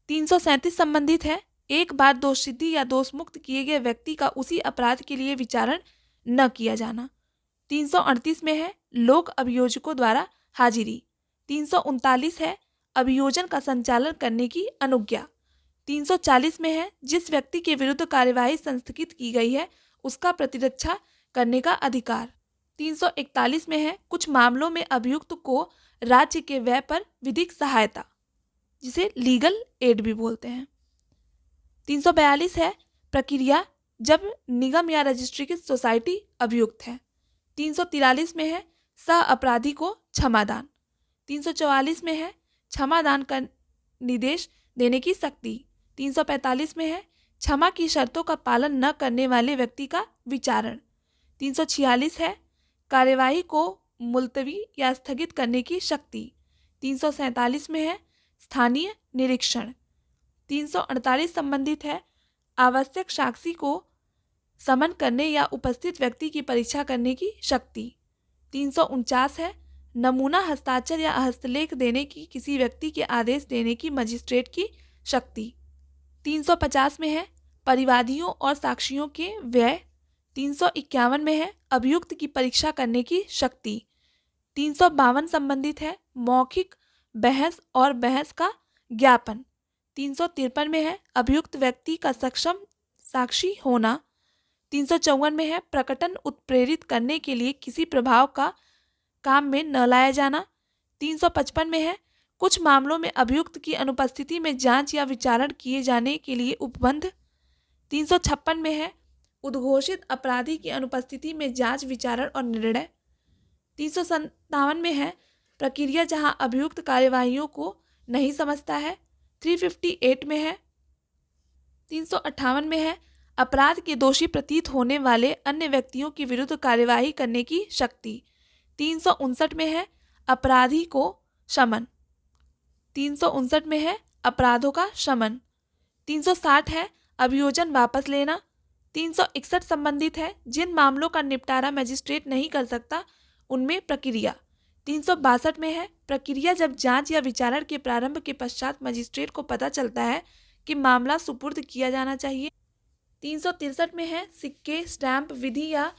337 संबंधित है एक बार दोष सिद्धि या दोष मुक्त किए गए व्यक्ति का उसी अपराध के लिए विचारण न किया जाना। 338 में है लोक अभियोजकों द्वारा हाजिरी। 339 है अभियोजन का संचालन करने की अनुज्ञा। 340 में है जिस व्यक्ति के विरुद्ध कार्यवाही संस्थगित की गई है उसका प्रतिरक्षा करने का अधिकार। 341 में है कुछ मामलों में अभियुक्त को राज्य के व्यय पर विधिक सहायता, जिसे लीगल एड भी बोलते हैं। 342 है प्रक्रिया जब निगम या रजिस्ट्रीकृत सोसाइटी अभियुक्त है। 343 में है सह अपराधी को क्षमादान। 344 में है क्षमादान का निर्देश देने की शक्ति। 345 में है क्षमा की शर्तों का पालन न करने वाले व्यक्ति का विचारण। 346 है कार्यवाही को मुलतवी या स्थगित करने की शक्ति। 347 में है स्थानीय निरीक्षण। 348 संबंधित है आवश्यक साक्षी को समन करने या उपस्थित व्यक्ति की परीक्षा करने की शक्ति। 349 है नमूना हस्ताक्षर या हस्तलेख देने की किसी व्यक्ति के आदेश देने की मजिस्ट्रेट की शक्ति। 350 में है परिवादियों और साक्षियों के व्यय। 351 में है अभियुक्त की परीक्षा करने की शक्ति। 352 संबंधित है मौखिक बहस और बहस का ज्ञापन। 353 में है अभियुक्त व्यक्ति का सक्षम साक्षी होना। 354 में है प्रकटन उत्प्रेरित करने के लिए किसी प्रभाव का काम में न लाया जाना। 355 में है कुछ मामलों में अभियुक्त की अनुपस्थिति में जांच या विचारण किए जाने के लिए उपबंध। 356 में है उद्घोषित अपराधी की अनुपस्थिति में जांच विचारण और निर्णय। 357 में है प्रक्रिया जहां अभियुक्त कार्यवाहियों को नहीं समझता है। 358 में है 358 में है अपराध के दोषी प्रतीत होने वाले अन्य व्यक्तियों के विरुद्ध कार्यवाही करने की शक्ति। 359 में है अपराधी को शमन। 359 में है अपराधों का शमन। 360 है अभियोजन वापस लेना। 361 संबंधित है जिन मामलों का निपटारा मजिस्ट्रेट नहीं कर सकता उनमें प्रक्रिया। 362 में है प्रक्रिया जब जांच या विचारण के प्रारंभ के पश्चात मजिस्ट्रेट को पता चलता है कि मामला सुपुर्द किया जाना चाहिए। 363 में है सिक्के स्टैंप विधि या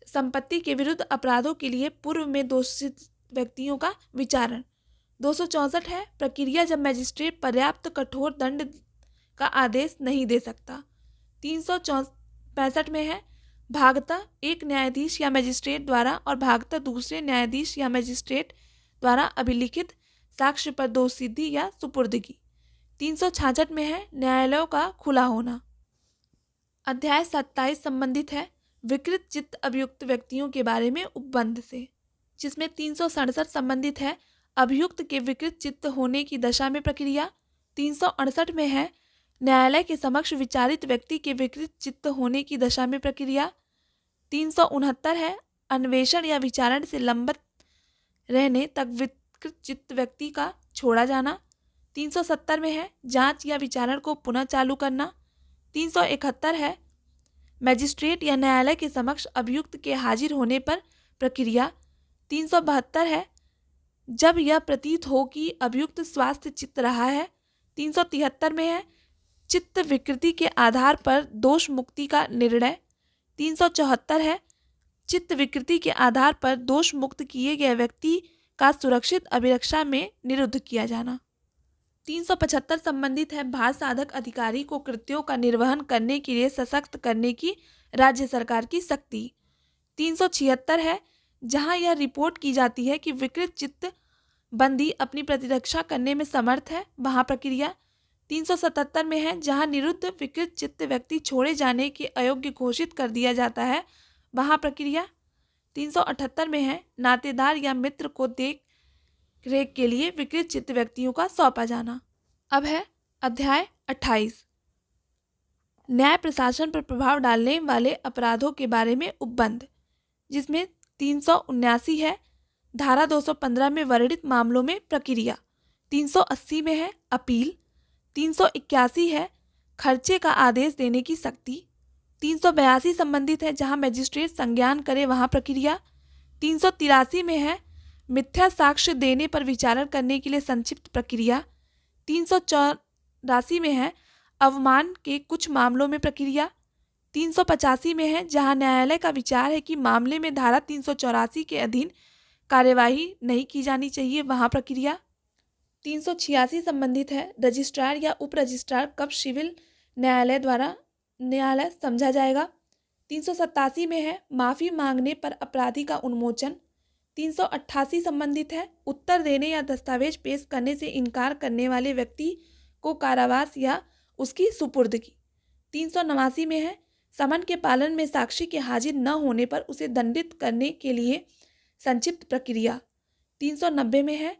संपत्ति के विरुद्ध अपराधों के लिए पूर्व में दोषित व्यक्तियों का विचारण। 264 है प्रक्रिया जब मजिस्ट्रेट पर्याप्त कठोर दंड का आदेश नहीं दे सकता। 365 में है भागता एक न्यायाधीश या मजिस्ट्रेट द्वारा और भागता दूसरे न्यायाधीश या मजिस्ट्रेट द्वारा अभिलिखित साक्ष्य पर दोषसिद्धि या सुपुर्दगी। 366 में है न्यायालयों का खुला होना। अध्याय 27 संबंधित है विकृत चित्त अभियुक्त व्यक्तियों के बारे में उपबंध से, जिसमें 367 संबंधित है अभियुक्त के विकृत चित्त होने की दशा में प्रक्रिया। 368 में है न्यायालय के समक्ष विचारित व्यक्ति के विकृत चित्त होने की दशा में प्रक्रिया। 369 है अन्वेषण या विचारण से लंबित रहने तक विकृत चित्त व्यक्ति का छोड़ा जाना। 370 में है जांच या विचारण को पुनः चालू करना। 371 है मजिस्ट्रेट या न्यायालय के समक्ष अभियुक्त के हाजिर होने पर प्रक्रिया। 372 है जब यह प्रतीत हो कि अभियुक्त स्वास्थ्य चित्त रहा है। 373 में है चित्त विकृति के आधार पर दोष मुक्ति का निर्णय। 374 है चित्त विकृति के आधार पर दोष मुक्त किए गए व्यक्ति का सुरक्षित अभिरक्षा में निरुद्ध किया जाना। 375 संबंधित है भार साधक अधिकारी को कृत्यों का निर्वहन करने के लिए सशक्त करने की राज्य सरकार की शक्ति। 376 है जहां यह रिपोर्ट की जाती है कि विकृत चित्त बंदी अपनी प्रतिरक्षा करने में समर्थ है, वहां प्रक्रिया। 377 में है जहां निरुद्ध विकृत चित्त व्यक्ति छोड़े जाने के अयोग्य घोषित कर दिया जाता है, वहां प्रक्रिया। 378 में है नातेदार या मित्र को देख रेख के लिए विकृत चित्त व्यक्तियों का सौंपा जाना। अब है अध्याय 28 न्याय प्रशासन पर प्रभाव डालने वाले अपराधों के बारे में उपबंध, जिसमें 379 है धारा 215 में वर्णित मामलों में प्रक्रिया। 380 में है अपील। 381 है खर्चे का आदेश देने की शक्ति। 382 संबंधित है जहां मजिस्ट्रेट संज्ञान करे वहां प्रक्रिया। 383 में है मिथ्या साक्ष्य देने पर विचारण करने के लिए संक्षिप्त प्रक्रिया। 384 में है अवमान के कुछ मामलों में प्रक्रिया। 385 में है जहां न्यायालय का विचार है कि मामले में धारा 384 के अधीन कार्यवाही नहीं की जानी चाहिए, वहां प्रक्रिया। 386 संबंधित है रजिस्ट्रार या उप रजिस्ट्रार कब सिविल न्यायालय द्वारा न्यायालय समझा जाएगा। 387 में है माफी मांगने पर अपराधी का उन्मोचन। 388 संबंधित है उत्तर देने या दस्तावेज पेश करने से इनकार करने वाले व्यक्ति को कारावास या उसकी सुपुर्दगी। 389 में है समन के पालन में साक्षी के हाजिर न होने पर उसे दंडित करने के लिए संक्षिप्त प्रक्रिया। 390 में है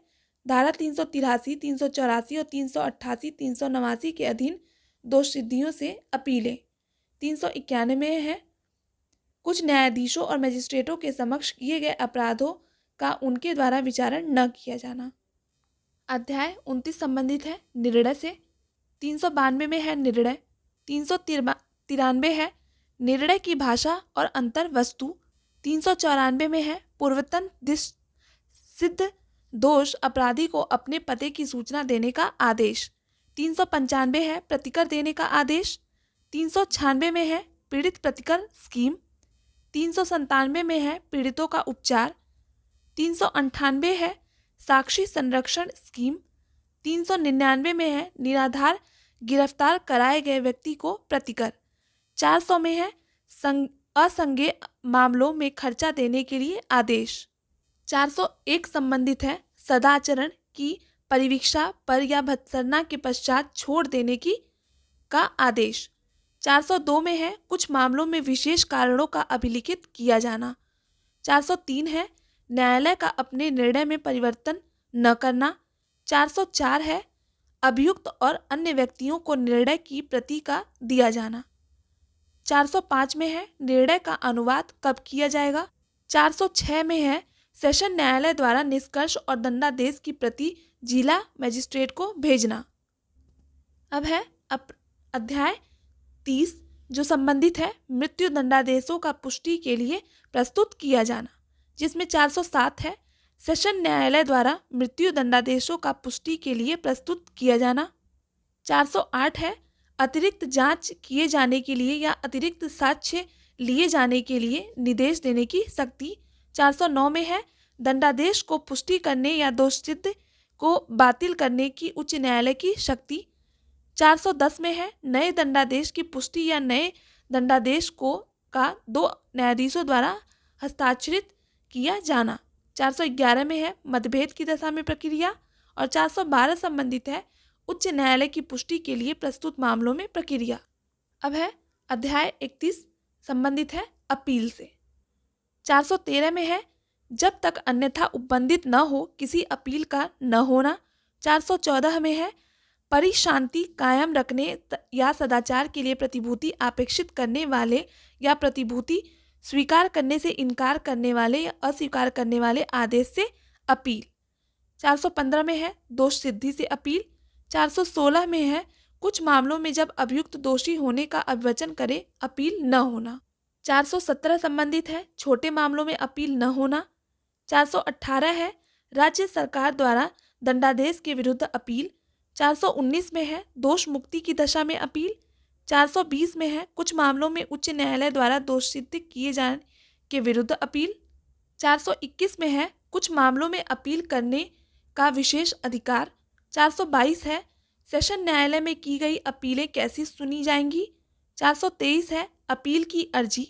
धारा 383, 384 और 388, 389 के अधीन दोष सिद्धियों से अपीलें। 391 में है कुछ न्यायाधीशों और मजिस्ट्रेटों के समक्ष किए गए अपराधों का उनके द्वारा विचारण न किया जाना। अध्याय 29 संबंधित है निर्णय से। 392 में है निर्णय। 393 है निर्णय की भाषा और अंतर वस्तु। 394 में है पूर्वतन सिद्ध दोष अपराधी को अपने पते की सूचना देने का आदेश। 395 है प्रतिकर देने का आदेश। 396 में है पीड़ित प्रतिकर स्कीम। 397 में है पीड़ितों का उपचार। 398 है साक्षी संरक्षण स्कीम। 399 में है निराधार गिरफ्तार कराए गए व्यक्ति को प्रतिकर। 400 में है असंज्ञेय मामलों में खर्चा देने के लिए आदेश। 401 संबंधित है सदाचरण की परिवीक्षा पर या भत्सना के पश्चात छोड़ देने का आदेश। 402 में है कुछ मामलों में विशेष कारणों का अभिलिखित किया जाना। 403 है न्यायालय का अपने निर्णय में परिवर्तन न करना। 404 है अभियुक्त और अन्य व्यक्तियों को निर्णय की प्रति का दिया जाना। 405 में है निर्णय का अनुवाद कब किया जाएगा। 406 में है सेशन न्यायालय द्वारा निष्कर्ष और दंडादेश की प्रति जिला मजिस्ट्रेट को भेजना। अब है अध्याय 30 जो संबंधित है मृत्यु दंडादेशों का पुष्टि के लिए प्रस्तुत किया जाना, जिसमें 407 है सेशन न्यायालय द्वारा मृत्यु दंडादेशों का पुष्टि के लिए प्रस्तुत किया जाना। 408 है अतिरिक्त जांच किए जाने के लिए या अतिरिक्त साक्ष्य लिए जाने के लिए निर्देश देने की शक्ति। 409 में है दंडादेश को पुष्टि करने या दोषसिद्ध को बातिल करने की उच्च न्यायालय की शक्ति। 410 में है नए दंडादेश की पुष्टि या नए दंडादेश को का 2 न्यायाधीशों द्वारा हस्ताक्षरित किया जाना। 411 में है मतभेद की दशा में प्रक्रिया। और 412 संबंधित है उच्च न्यायालय की पुष्टि के लिए प्रस्तुत मामलों में प्रक्रिया। अब है अध्याय 31 संबंधित है अपील से। 413 में है जब तक अन्यथा उपबंधित न हो किसी अपील का न होना। 414 में है परिशांति कायम रखने या सदाचार के लिए प्रतिभूति अपेक्षित करने वाले या प्रतिभूति स्वीकार करने से इनकार करने वाले या अस्वीकार करने वाले आदेश से अपील। 415 में है दोष सिद्धि से अपील। 416 में है कुछ मामलों में जब अभियुक्त दोषी होने का अभिवचन करे अपील न होना। 417 संबंधित है छोटे मामलों में अपील न होना। 418 है राज्य सरकार द्वारा दंडादेश के विरुद्ध अपील। 419 में है दोष मुक्ति की दशा में अपील। 420 में है कुछ मामलों में उच्च न्यायालय द्वारा दोष सिद्ध किए जाने के विरुद्ध अपील। 421 में है कुछ मामलों में अपील करने का विशेष अधिकार। 422 है सेशन न्यायालय में की गई अपीलें कैसी सुनी जाएंगी। 423 है अपील की अर्जी।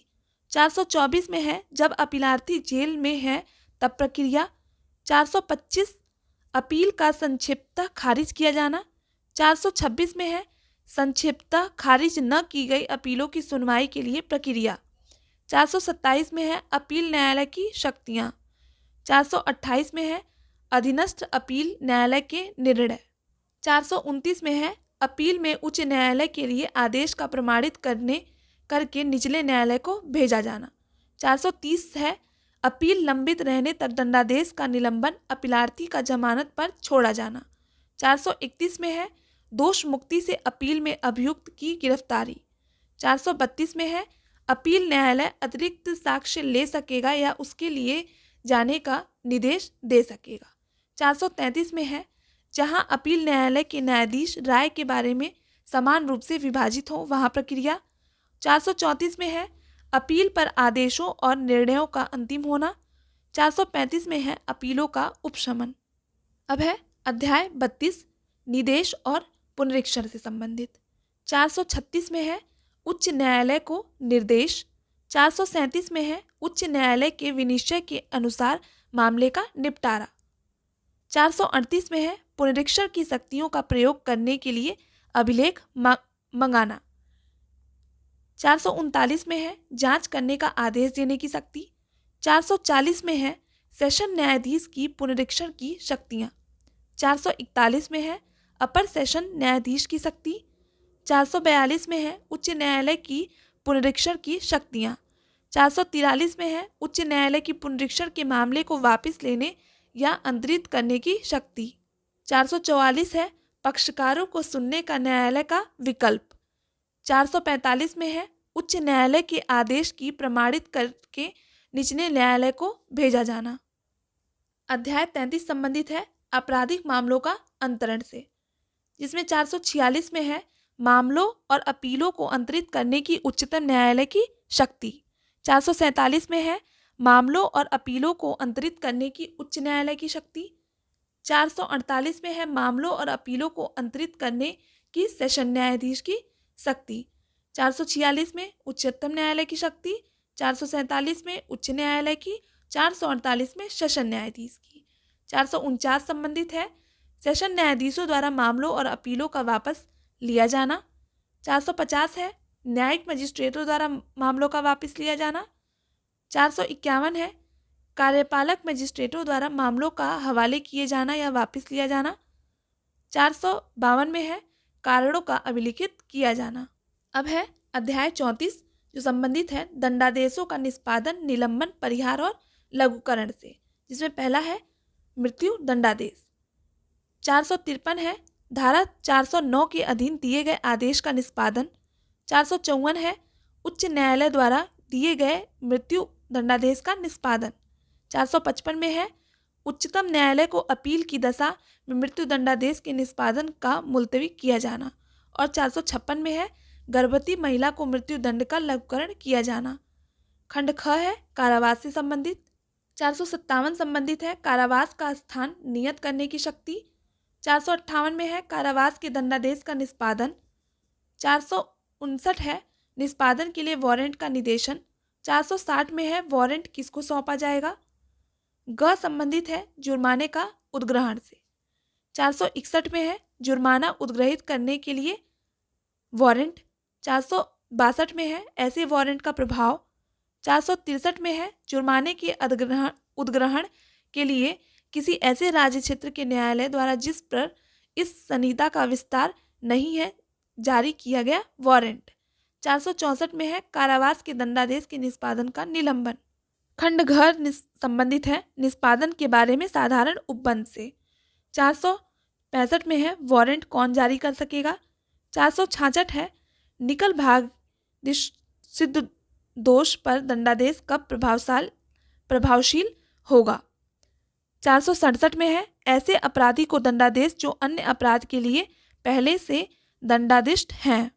424 में है जब अपीलार्थी जेल में है तब प्रक्रिया। 425 अपील का संक्षिप्तः खारिज किया जाना। 426 में है संक्षिप्तः खारिज न की गई अपीलों की सुनवाई के लिए प्रक्रिया। 427 में है अपील न्यायालय की शक्तियाँ। 428 में है अधीनस्थ अपील न्यायालय के निर्णय। 429 में है अपील में उच्च न्यायालय के लिए आदेश का प्रमाणित करके निचले न्यायालय को भेजा जाना। 430 है अपील लंबित रहने तक दंडादेश का निलंबन अपीलार्थी का जमानत पर छोड़ा जाना। 431 में है दोष मुक्ति से अपील में अभियुक्त की गिरफ्तारी। 432 में है अपील न्यायालय अतिरिक्त साक्ष्य ले सकेगा या उसके लिए जाने का निर्देश दे सकेगा। 433 में है जहां अपील न्यायालय के न्यायाधीश राय के बारे में समान रूप से विभाजित हो वहां प्रक्रिया। 434 में है अपील पर आदेशों और निर्णयों का अंतिम होना। 435 में है अपीलों का उपशमन। अब है अध्याय 32 निदेश और पुनरीक्षण से संबंधित। 436 में है उच्च न्यायालय को निर्देश। 437 में है उच्च न्यायालय के विनिश्चय के अनुसार मामले का निपटारा। 438 में है पुनरीक्षण की शक्तियों का प्रयोग करने के लिए अभिलेख मंगाना। 439 में है जांच करने का आदेश देने की शक्ति। 440 में है सेशन न्यायाधीश की पुनरीक्षण की शक्तियाँ। 441 में है अपर सेशन न्यायाधीश की शक्ति। 442 में है उच्च न्यायालय की पुनरीक्षण की शक्तियाँ। 443 में है उच्च न्यायालय की पुनरीक्षण के मामले को वापस लेने या अंतरित करने की शक्ति। 444 है पक्षकारों को सुनने का न्यायालय का विकल्प। 445 में है उच्च न्यायालय के आदेश की प्रमाणित करके निचले न्यायालय को भेजा जाना। अध्याय 33 संबंधित है आपराधिक मामलों का अंतरण से, जिसमें 446 में है मामलों और अपीलों को अंतरित करने की उच्चतम न्यायालय की शक्ति। 447 में है मामलों और अपीलों को अंतरित करने की उच्च न्यायालय की शक्ति। 448 में है मामलों और अपीलों को अंतरित करने की सेशन न्यायाधीश की शक्ति। 446 में उच्चतम न्यायालय की शक्ति। 447 में उच्च न्यायालय की। 448 में सेशन न्यायाधीश की। 449 संबंधित है सेशन न्यायाधीशों द्वारा मामलों और अपीलों का वापस लिया जाना। 450 है न्यायिक मजिस्ट्रेटों द्वारा मामलों का वापस लिया जाना। 451 है कार्यपालक मजिस्ट्रेटों द्वारा मामलों का हवाले किए जाना या वापस लिया जाना। 452 में है कारणों का अभिलिखित किया जाना। अब है अध्याय 34 जो संबंधित है दंडादेशों का निष्पादन, निलंबन, परिहार और लघुकरण से, जिसमें पहला है मृत्यु दंडादेश। 453 है धारा 409 के अधीन दिए गए आदेश का निष्पादन। 454 है उच्च न्यायालय द्वारा दिए गए मृत्यु दंडादेश का निष्पादन। 455 में है उच्चतम न्यायालय को अपील की दशा में मृत्यु दंडादेश के निष्पादन का मुलतवी किया जाना। और 456 में है गर्भवती महिला को मृत्यु दंड का लघुकरण किया जाना। खंड ख है कारावास से संबंधित। 457 संबंधित है कारावास का स्थान नियत करने की शक्ति। 458 में है कारावास के दंडादेश का निष्पादन। 459 है निष्पादन के लिए वारंट का निर्देशन। 460 में है वारंट किसको सौंपा जाएगा। ग संबंधित है जुर्माने का उद्ग्रहण से। 461 में है जुर्माना उद्ग्रहित करने के लिए वारंट। 462 में है ऐसे वारंट का प्रभाव। 463 में है जुर्माने के उद्ग्रहण के लिए किसी ऐसे राज्य क्षेत्र के न्यायालय द्वारा जिस पर इस संहिता का विस्तार नहीं है जारी किया गया वारंट। 464 में है कारावास के दंडादेश के निष्पादन का निलंबन। खंड घ संबंधित है निष्पादन के बारे में साधारण उपबंध से। 465 में है वारंट कौन जारी कर सकेगा। 466 है निकल भाग सिद्ध दोष पर दंडादेश कब प्रभावशील होगा। 467 में है ऐसे अपराधी को दंडादेश जो अन्य अपराध के लिए पहले से दंडादिष्ट हैं।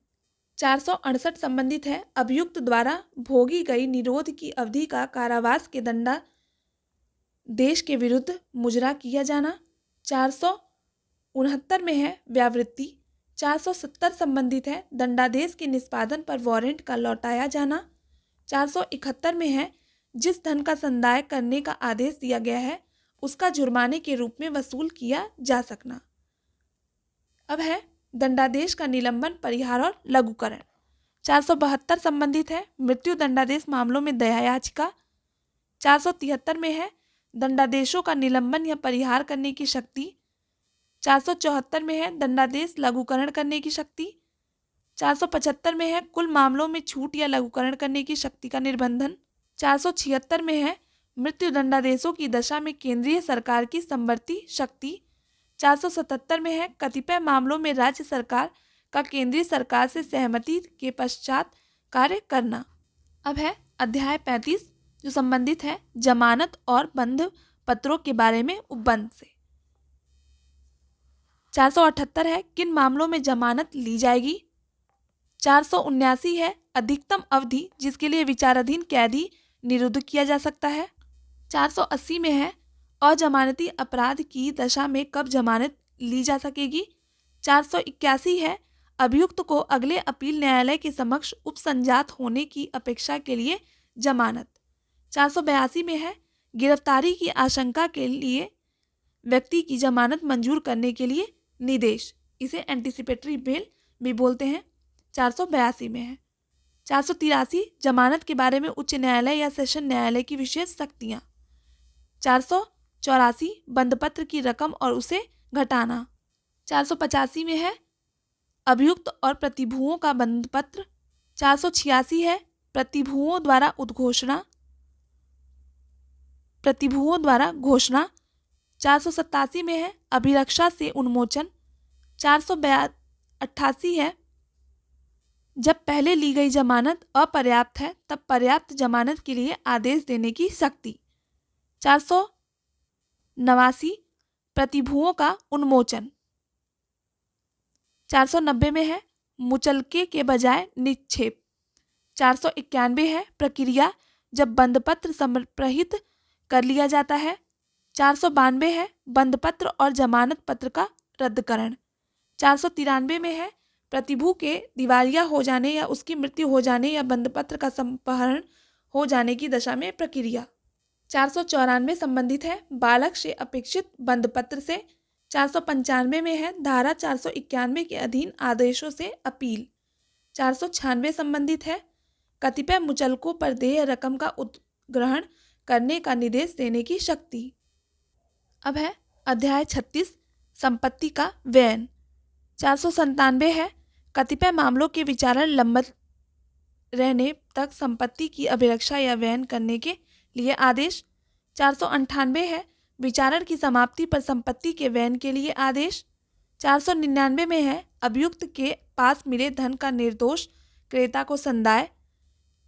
468 संबंधित है अभियुक्त द्वारा भोगी गई निरोध की अवधि का कारावास के दंडादेश के विरुद्ध मुजरा किया जाना। 469 में है व्यावृत्ति। 470 संबंधित है दंडादेश के निष्पादन पर वारंट का लौटाया जाना। 471 में है जिस धन का संदाय करने का आदेश दिया गया है उसका जुर्माने के रूप में वसूल किया जा सकना। अब है दंडादेश का निलंबन, परिहार और लघुकरण। 472 संबंधित है मृत्यु दंडादेश मामलों में दया याचिका। 473 में है दंडादेशों का निलंबन या परिहार करने की शक्ति। 474 में है दंडादेश लघुकरण करने की शक्ति। 475 में है कुल मामलों में छूट या लघुकरण करने की शक्ति का निर्बंधन। 476 में है मृत्यु दंडादेशों की दशा में केंद्रीय सरकार की समवर्ती शक्ति। 477 में है कतिपय मामलों में राज्य सरकार का केंद्रीय सरकार से सहमति के पश्चात कार्य करना। अब है अध्याय 35 जो संबंधित है जमानत और बंध पत्रों के बारे में उपबंध से। 478 है किन मामलों में जमानत ली जाएगी। 479 है अधिकतम अवधि जिसके लिए विचाराधीन कैदी निरुद्ध किया जा सकता है। 480 में है अजमानती अपराध की दशा में कब जमानत ली जा सकेगी। 481 है अभियुक्त को अगले अपील न्यायालय के समक्ष उपसंजात होने की अपेक्षा के लिए जमानत। 482 में है गिरफ्तारी की आशंका के लिए व्यक्ति की जमानत मंजूर करने के लिए निर्देश, इसे एंटीसिपेटरी बेल भी बोलते हैं। 482 में है 483 जमानत के बारे में उच्च न्यायालय या सेशन न्यायालय की विशेष शक्तियाँ। 484 बंधपत्र की रकम और उसे घटाना। 485 में है अभियुक्त और प्रतिभुओं का बंधपत्र। 486 है प्रतिभुओं द्वारा घोषणा। 487 में है अभिरक्षा से उन्मोचन। 488 है जब पहले ली गई जमानत अपर्याप्त है तब पर्याप्त जमानत के लिए आदेश देने की शक्ति। 489 प्रतिभुओं का उन्मोचन। 490 में है मुचलके के बजाय निक्षेप। 491 है प्रक्रिया जब बंधपत्र संप्रहित कर लिया जाता है। 492 है बंधपत्र और जमानत पत्र का रद्दकरण। 493 में है प्रतिभु के दिवालिया हो जाने या उसकी मृत्यु हो जाने या बंधपत्र का संपहरण हो जाने की दशा में प्रक्रिया। 494 संबंधित है बालक से अपेक्षित बंधपत्र से। 495 में है धारा 491 के अधीन आदेशों से अपील। 496 संबंधित है कतिपय मुचलकों पर देय रकम का उद्ग्रहण करने का निर्देश देने की शक्ति। अब है अध्याय 36 संपत्ति का व्ययन। 497 है कतिपय मामलों के विचारण लंबित रहने तक संपत्ति की अभिरक्षा या व्ययन करने के लिए आदेश। 498 है विचारण की समाप्ति पर संपत्ति के व्ययन के लिए आदेश। 499 में है अभियुक्त के पास मिले धन का निर्दोष क्रेता को संदाय।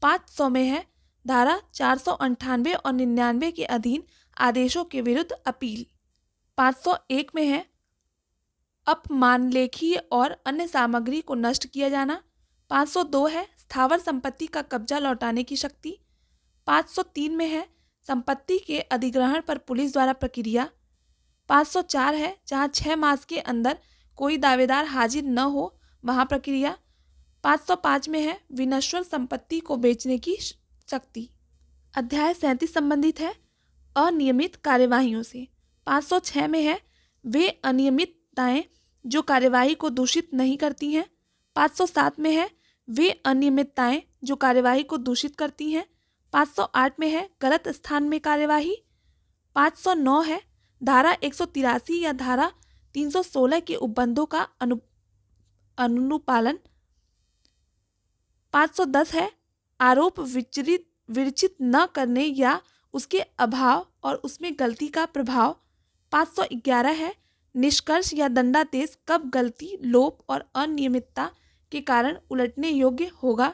500 में है धारा 498 और 99 के अधीन आदेशों के विरुद्ध अपील। 501 में है अपमानलेखीय और अन्य सामग्री को नष्ट किया जाना। 502 है स्थावर संपत्ति का कब्जा लौटाने की शक्ति। 503 में है संपत्ति के अधिग्रहण पर पुलिस द्वारा प्रक्रिया। 504 है जहां 6 मास के अंदर कोई दावेदार हाजिर न हो वहां प्रक्रिया। 505 में है विनश्वर संपत्ति को बेचने की शक्ति। अध्याय 37 संबंधित है अनियमित कार्यवाहियों से। 506 में है वे अनियमितताएं जो कार्यवाही को दूषित नहीं करती हैं। 507 में है वे अनियमितताएं जो कार्यवाही को दूषित करती हैं। 508 में है गलत स्थान में कार्यवाही। 509 है धारा 183 या धारा 316 के उपबंधों का अनुपालन। 510 है आरोप विरचित न करने या उसके अभाव और उसमें गलती का प्रभाव। 511 है निष्कर्ष या दंडादेश कब गलती, लोप और अनियमितता के कारण उलटने योग्य होगा।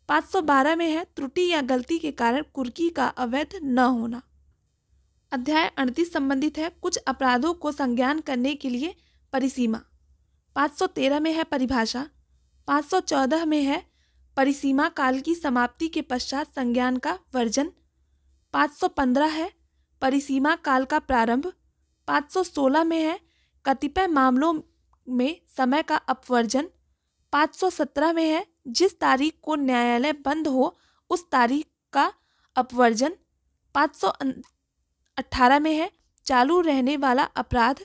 512 में है त्रुटि या गलती के कारण कुर्की का अवैध न होना। अध्याय 38 संबंधित है कुछ अपराधों को संज्ञान करने के लिए परिसीमा। 513 में है परिभाषा। 514 में है परिसीमा काल की समाप्ति के पश्चात संज्ञान का वर्जन। 515 है परिसीमा काल का प्रारंभ। 516 में है कतिपय मामलों में समय का अपवर्जन। 517 में है जिस तारीख को न्यायालय बंद हो उस तारीख का अपवर्जन। 518 में है चालू रहने वाला अपराध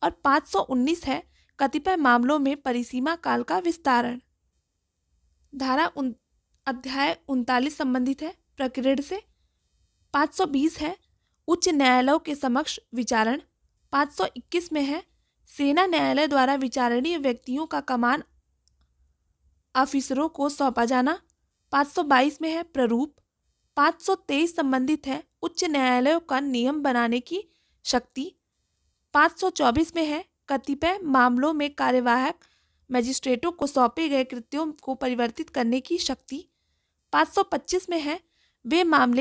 और 519 है कतिपय मामलों में परिसीमा काल का विस्तारण। अध्याय 39 संबंधित है प्रकृति से। 520 है उच्च न्यायालयों के समक्ष विचारण। 521 में है सेना न्यायालय द्वारा विचारणीय व्यक्तियों का कमान ऑफिसरों को सौंपा जाना। 522 में है प्रारूप। 523 संबंधित है उच्च न्यायालयों का नियम बनाने की शक्ति। 524 में है कतिपय मामलों में कार्यवाहक मजिस्ट्रेटों को सौंपे गए कृत्यों को परिवर्तित करने की शक्ति। 525 में है वे मामले